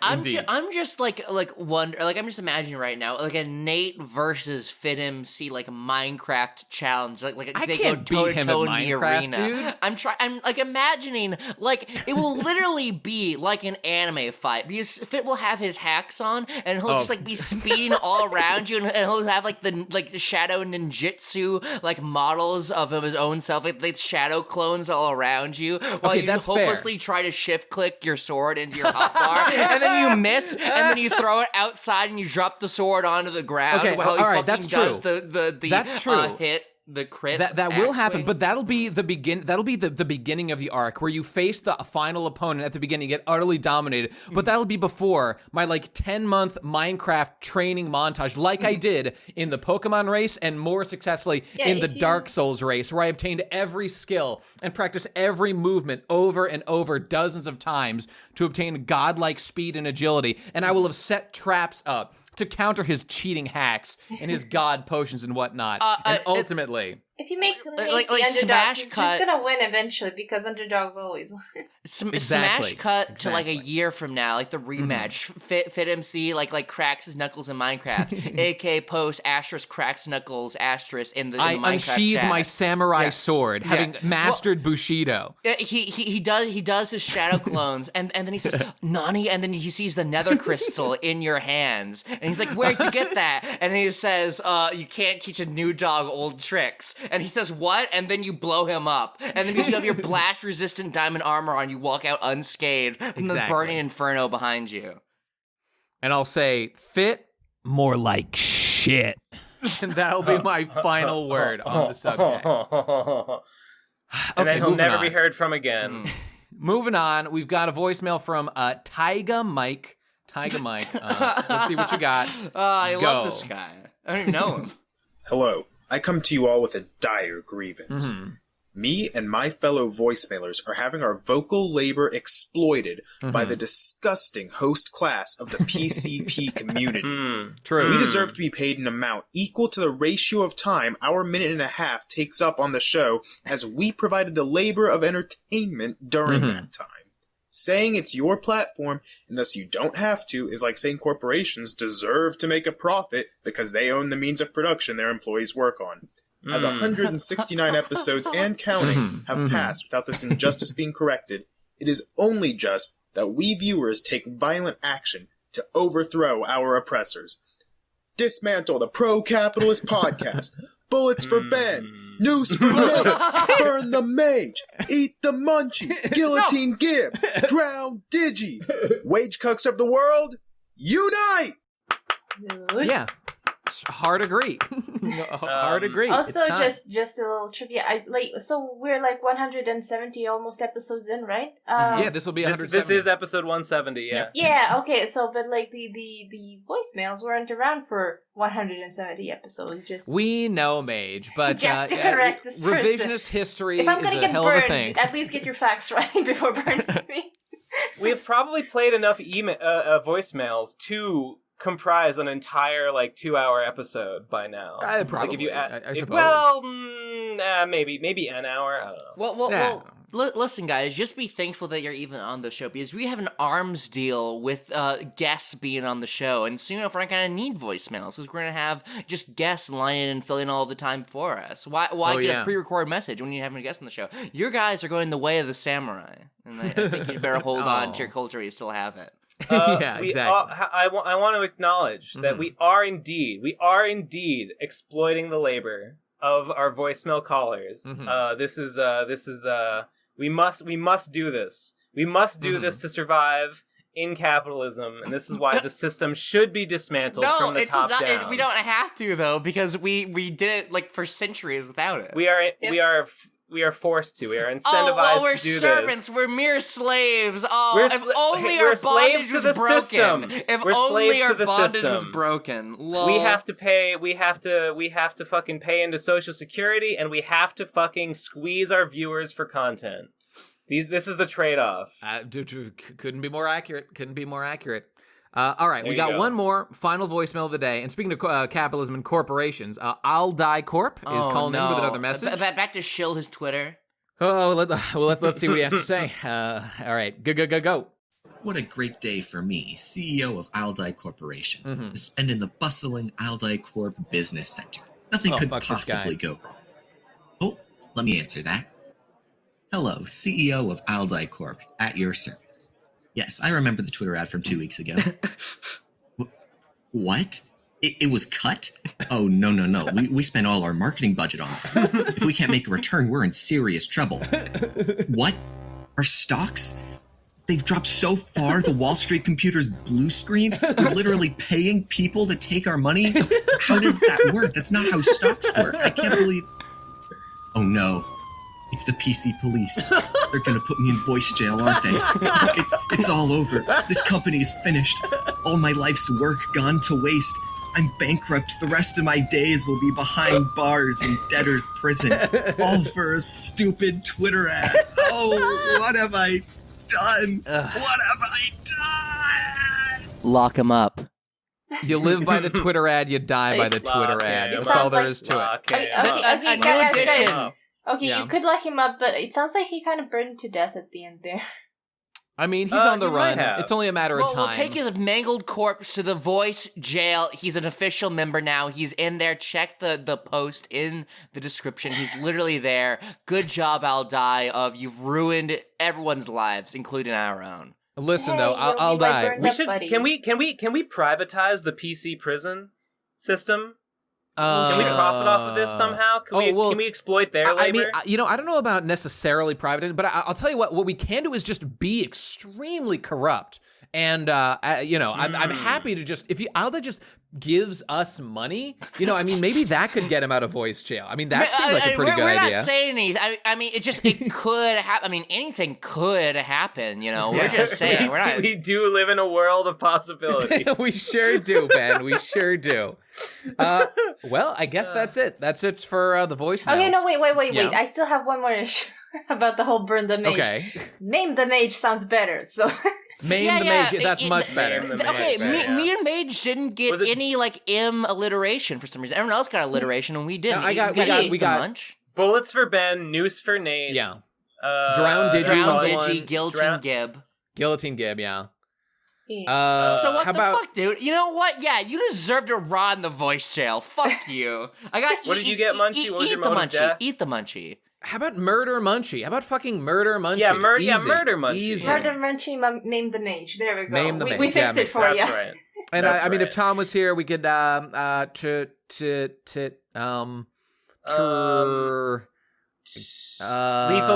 Speaker 1: I'm just I'm just imagining right now like a Nate versus FitMC like Minecraft challenge like
Speaker 2: I
Speaker 1: they
Speaker 2: can't
Speaker 1: go
Speaker 2: beat him
Speaker 1: toe-to-toe
Speaker 2: at
Speaker 1: in the
Speaker 2: Minecraft,
Speaker 1: arena.
Speaker 2: dude.
Speaker 1: I'm like imagining like it will literally be like an anime fight because Fit will have his hacks on and he'll just like be speeding all around you and he'll have like the shadow ninjutsu like models of his own self like shadow clones all around you while you hopelessly try to shift click your sword into your hotbar and then you miss and then you throw it outside and you drop the sword onto the ground while he fucking
Speaker 2: that's
Speaker 1: does
Speaker 2: true.
Speaker 1: That's true. Hit the crit.
Speaker 2: That will happen, but that'll be the beginning of the arc where you face the final opponent at the beginning, get utterly dominated. But that'll be before my like 10-month Minecraft training montage, like I did in the Pokemon race and more successfully in the Dark Souls race, where I obtained every skill and practiced every movement over and over dozens of times to obtain godlike speed and agility. And I will have set traps up to counter his cheating hacks and his god potions and whatnot. And ultimately,
Speaker 4: If you make the
Speaker 1: like
Speaker 4: underdog,
Speaker 1: smash
Speaker 4: he's
Speaker 1: cut,
Speaker 4: just gonna win eventually because underdogs always win.
Speaker 1: Smash cut to like a year from now, like the rematch. Fit MC like cracks his knuckles in Minecraft. AK post * cracks knuckles * in the Minecraft
Speaker 2: unsheathe
Speaker 1: chat.
Speaker 2: my samurai sword, having mastered Bushido.
Speaker 1: He does his shadow clones, and then he says Nani, and then he sees the nether crystal in your hands, and he's like, "Where'd you get that?" And he says, "You can't teach a new dog old tricks." And he says, "What?" And then you blow him up. And then because you have your blast-resistant diamond armor on, you walk out unscathed from the burning inferno behind you.
Speaker 2: And I'll say, fit more like shit. And that'll be my final word on the subject.
Speaker 3: And then he'll never be heard from again.
Speaker 2: Moving on, we've got a voicemail from Tyga Mike. Let's see what you got.
Speaker 1: I love this guy. I don't even know him.
Speaker 8: Hello. I come to you all with a dire grievance. Me and my fellow voicemailers are having our vocal labor exploited by the disgusting host class of the PCP community.
Speaker 2: True.
Speaker 8: We deserve to be paid an amount equal to the ratio of time our minute and a half takes up on the show, as we provided the labor of entertainment during that time. Saying it's your platform, and thus you don't have to, is like saying corporations deserve to make a profit because they own the means of production their employees work on. As 169 episodes and counting have passed without this injustice being corrected, it is only just that we viewers take violent action to overthrow our oppressors. Dismantle the pro-capitalist podcast. Bullets for Ben. Noose for me. Burn the mage. Eat the munchie. Guillotine Gib. Drown Digi. Wage cucks of the world, unite!
Speaker 2: Yeah. Hard agree. Hard agree.
Speaker 4: Also, just a little trivia. So we're like 170 almost episodes in, right?
Speaker 2: Yeah, this will be 170.
Speaker 3: This is episode 170. Yeah.
Speaker 4: Yeah. Okay. So, but like the voicemails weren't around for 170 episodes. Just
Speaker 2: we know, Mage, but
Speaker 4: just to correct this person.
Speaker 2: Revisionist history
Speaker 4: if I'm gonna
Speaker 2: is a
Speaker 4: get
Speaker 2: hell
Speaker 4: burned,
Speaker 2: of a thing.
Speaker 4: At least get your facts right before burning me.
Speaker 3: We've probably played enough voicemails to comprise an entire 2-hour episode by now.
Speaker 2: Probably. I suppose.
Speaker 3: Well, maybe an hour. I don't know.
Speaker 1: Well, listen, guys, just be thankful that you're even on the show, because we have an arms deal with guests being on the show, and soon enough we're not going to need voicemails, because we're going to have just guests lining and filling all the time for us. Why get a pre-recorded message when you have a guest on the show? Your guys are going the way of the samurai, and I think you better hold on to your culture. You still have it.
Speaker 2: Yeah, exactly.
Speaker 3: I want to acknowledge that we are indeed exploiting the labor of our voicemail callers. We must do this. We must do this to survive in capitalism, and this is why the system should be dismantled from the top down.
Speaker 1: We don't have to, though, because we did it for centuries without it.
Speaker 3: We are forced to. We are incentivized
Speaker 1: we're
Speaker 3: to do
Speaker 1: servants.
Speaker 3: this.
Speaker 1: We're mere slaves.
Speaker 3: If only our bondage was broken.
Speaker 1: If only our bondage was broken. Lol.
Speaker 3: We have to pay. We have to fucking pay into Social Security, and we have to fucking squeeze our viewers for content. This is the trade-off.
Speaker 2: Couldn't be more accurate. All right, we got one more final voicemail of the day. And speaking of capitalism and corporations, I'll Die Corp is calling in with another message.
Speaker 1: Back to shill his Twitter.
Speaker 2: Let's see what he has to say. All right, go.
Speaker 9: What a great day for me, CEO of I'll Die Corporation, to spend in the bustling I'll Die Corp business center. Nothing could possibly go wrong. Oh, let me answer that. Hello, CEO of I'll Die Corp, at your service. Yes, I remember the Twitter ad from 2 weeks ago. What? It was cut? Oh, no. We spent all our marketing budget on it. If we can't make a return, we're in serious trouble. What? Our stocks? They've dropped so far, the Wall Street computer's blue screen? We're literally paying people to take our money? How does that work? That's not how stocks work. I can't believe... Oh, no. It's the PC police. They're gonna put me in voice jail, aren't they? It's all over. This company is finished. All my life's work gone to waste. I'm bankrupt. The rest of my days will be behind bars in debtor's prison. All for a stupid Twitter ad. Oh, what have I done? What have I done?
Speaker 1: Lock him up.
Speaker 2: You live by the Twitter ad, you die by the Twitter ad. That's all there is to it.
Speaker 4: Okay,
Speaker 1: new edition.
Speaker 4: Okay, you could lock him up, but it sounds like he kind of burned to death at the end there.
Speaker 2: I mean, he's on the run. It's only a matter of time.
Speaker 1: We'll take his mangled corpse to the voice jail. He's an official member now. He's in there. Check the post in the description. He's literally there. Good job, I'll die. You've ruined everyone's lives, including our own.
Speaker 2: Listen, though, I'll die.
Speaker 3: We should. Can we privatize the PC prison system? Can we profit off of this somehow? Can we exploit their labor?
Speaker 2: I mean, I don't know about necessarily privatizing, but I'll tell you what we can do is just be extremely corrupt. And, I'm happy to just, if Alda just gives us money, I mean, maybe that could get him out of voice jail. I mean, that seems like a pretty good idea.
Speaker 1: We're not saying anything. I mean, it could happen. I mean, anything could happen, We're just saying.
Speaker 3: We do live in a world of possibilities.
Speaker 2: We sure do, Ben. We sure do. Well, I guess that's it. That's it for the voicemails.
Speaker 4: Okay, no, wait. I still have one more issue about the whole burn the mage.
Speaker 2: Okay.
Speaker 4: Name the mage sounds better, so...
Speaker 2: Maim the mage, that's much better.
Speaker 1: Me and Mage didn't get any, M alliteration for some reason. Everyone else got alliteration, and we didn't.
Speaker 2: No, we got
Speaker 1: munch.
Speaker 3: Bullets for Ben, noose for Nate.
Speaker 2: Yeah.
Speaker 1: Drown Digi, Guillotine Gib.
Speaker 2: Guillotine Gib, yeah.
Speaker 1: So what the fuck, dude? You know what? Yeah, you deserve to rot in the voice jail. Fuck you.
Speaker 3: What did you get, Munchie? What was your motive?
Speaker 1: Eat the Munchie.
Speaker 2: How about Murder Munchie? How about fucking Murder Munchie?
Speaker 3: Yeah, Murder Munchie.
Speaker 2: Easy.
Speaker 4: Murder Munchie, name the mage. There we go.
Speaker 2: Name the mage.
Speaker 4: We fixed it for you.
Speaker 3: That's right.
Speaker 2: And I mean, if Tom was here, we could
Speaker 3: lethal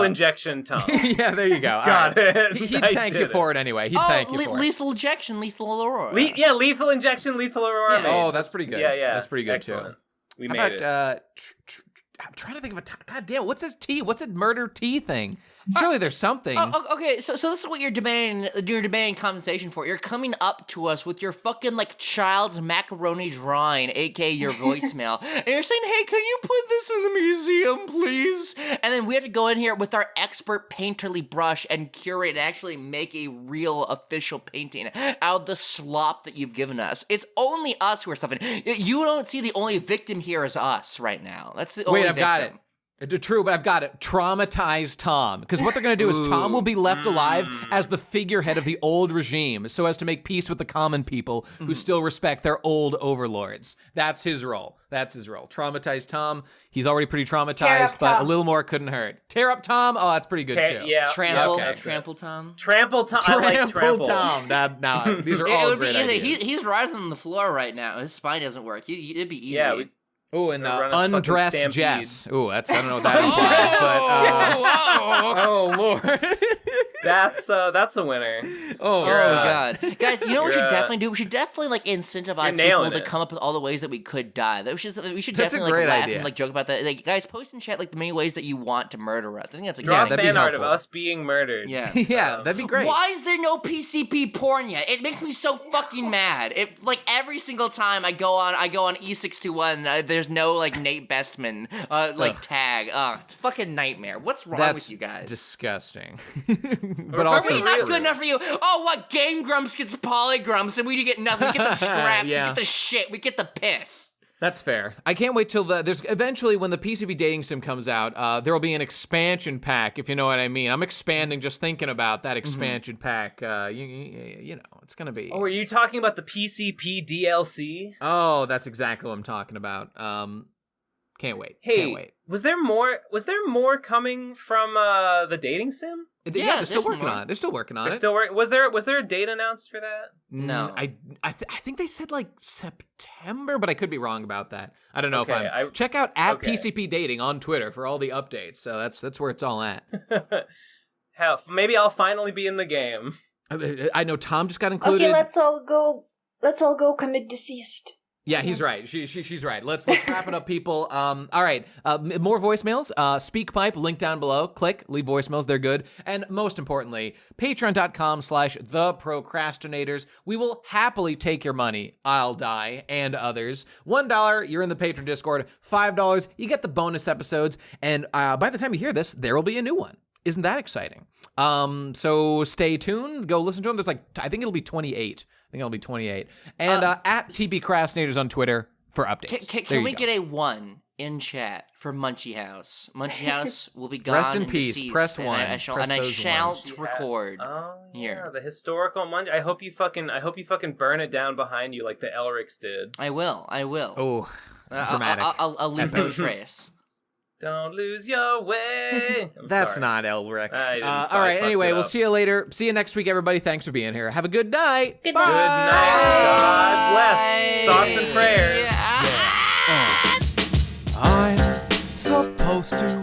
Speaker 3: injection, Tom.
Speaker 2: Yeah, there you go.
Speaker 3: Got it.
Speaker 2: He'd thank you for it anyway. He'd thank you for it.
Speaker 1: Lethal injection, lethal aurora.
Speaker 3: Lethal injection, lethal aurora.
Speaker 2: Yeah. Oh, that's pretty good.
Speaker 3: Yeah.
Speaker 2: That's pretty good
Speaker 3: Excellent.
Speaker 2: too.
Speaker 3: We made it.
Speaker 2: I'm trying to think of a God damn, what's this T? What's a murder T thing? Surely there's something.
Speaker 1: Okay, so this is what you're demanding compensation for. You're coming up to us with your fucking child's macaroni drawing, aka your voicemail, and you're saying, "Hey, can you put this in the museum, please?" And then we have to go in here with our expert painterly brush and curate and actually make a real official painting out of the slop that you've given us. It's only us who are suffering. You don't see the only victim here as us right now. That's the only victim.
Speaker 2: Got it. True, but I've got it. Traumatized Tom. Because what they're going to do is Tom will be left alive as the figurehead of the old regime so as to make peace with the common people who still respect their old overlords. That's his role. Traumatized Tom. He's already pretty traumatized, but a little more couldn't hurt. Tear up Tom. Oh, that's pretty good too.
Speaker 3: Yeah.
Speaker 1: Trample Tom.
Speaker 3: Trample Tom.
Speaker 2: I like Trample Tom. Now, these are all great ideas.
Speaker 1: He's writhing on the floor right now. His spine doesn't work. It'd be easy.
Speaker 3: Yeah.
Speaker 2: And undress Jess. I don't know what that implies, but oh Lord,
Speaker 3: that's a winner.
Speaker 1: Oh God, guys, you know what we should definitely do? We should definitely incentivize people to come up with all the ways that we could die. We should definitely laugh
Speaker 2: idea.
Speaker 1: and joke about that. Guys, post in chat the many ways that you want to murder us. I think that's a
Speaker 3: draw fan art of us being murdered.
Speaker 1: Yeah,
Speaker 2: yeah, that'd be great.
Speaker 1: Why is there no PCP porn yet? It makes me so fucking mad. It every single time I go on E621, there's no Nate Bestman tag. It's a fucking nightmare. What's wrong with you guys?
Speaker 2: Disgusting.
Speaker 1: But also, are we not good enough for you? Oh, what? Game Grumps gets Polygrumps, and we get nothing. We get the scraps.
Speaker 2: Yeah.
Speaker 1: We get the shit. We get the piss.
Speaker 2: That's fair. I can't wait till there's eventually when the PCP dating sim comes out, there will be an expansion pack, if you know what I mean. I'm expanding just thinking about that expansion pack. You know, it's gonna be.
Speaker 3: Oh, are you talking about the PCP DLC?
Speaker 2: Oh, that's exactly what I'm talking about. Can't wait.
Speaker 3: Hey,
Speaker 2: can't wait.
Speaker 3: Was there more coming from the dating sim?
Speaker 2: Yeah, they're still working on it. They're still working on it.
Speaker 3: Was there a date announced for that?
Speaker 1: No,
Speaker 2: I think they said September, but I could be wrong about that. I don't know if check out @PCP Dating on Twitter for all the updates. So that's where it's all at.
Speaker 3: Hell, maybe I'll finally be in the game.
Speaker 2: I know Tom just got included.
Speaker 4: Okay, let's all go commit deceased.
Speaker 2: Yeah, he's right. She's right. Let's wrap it up, people. All right, more voicemails. SpeakPipe, link down below. Click, leave voicemails. They're good. And most importantly, patreon.com/theprocrastinators. We will happily take your money. I'll die, and others. $1, you're in the patron Discord. $5, you get the bonus episodes. And by the time you hear this, there will be a new one. Isn't that exciting? So stay tuned. Go listen to them. There's I think it'll be 28 think I'll be 28. And at TB Crastinators on Twitter for updates.
Speaker 1: Can we get a 1 in chat for Munchie House? Munchie House will be gone.
Speaker 2: Rest in peace.
Speaker 1: Deceased,
Speaker 2: Press 1.
Speaker 1: And I shall record here.
Speaker 3: The historical Munchie. I hope you fucking burn it down behind you like the Elrics did.
Speaker 1: I will.
Speaker 2: Oh, dramatic.
Speaker 1: I'll leave no trace.
Speaker 3: Don't lose your way.
Speaker 2: That's not Elric. All right, anyway, we'll see you later. See you next week, everybody. Thanks for being here. Have a good night.
Speaker 4: Good
Speaker 3: night. God bless. Thoughts and prayers.
Speaker 5: I'm supposed to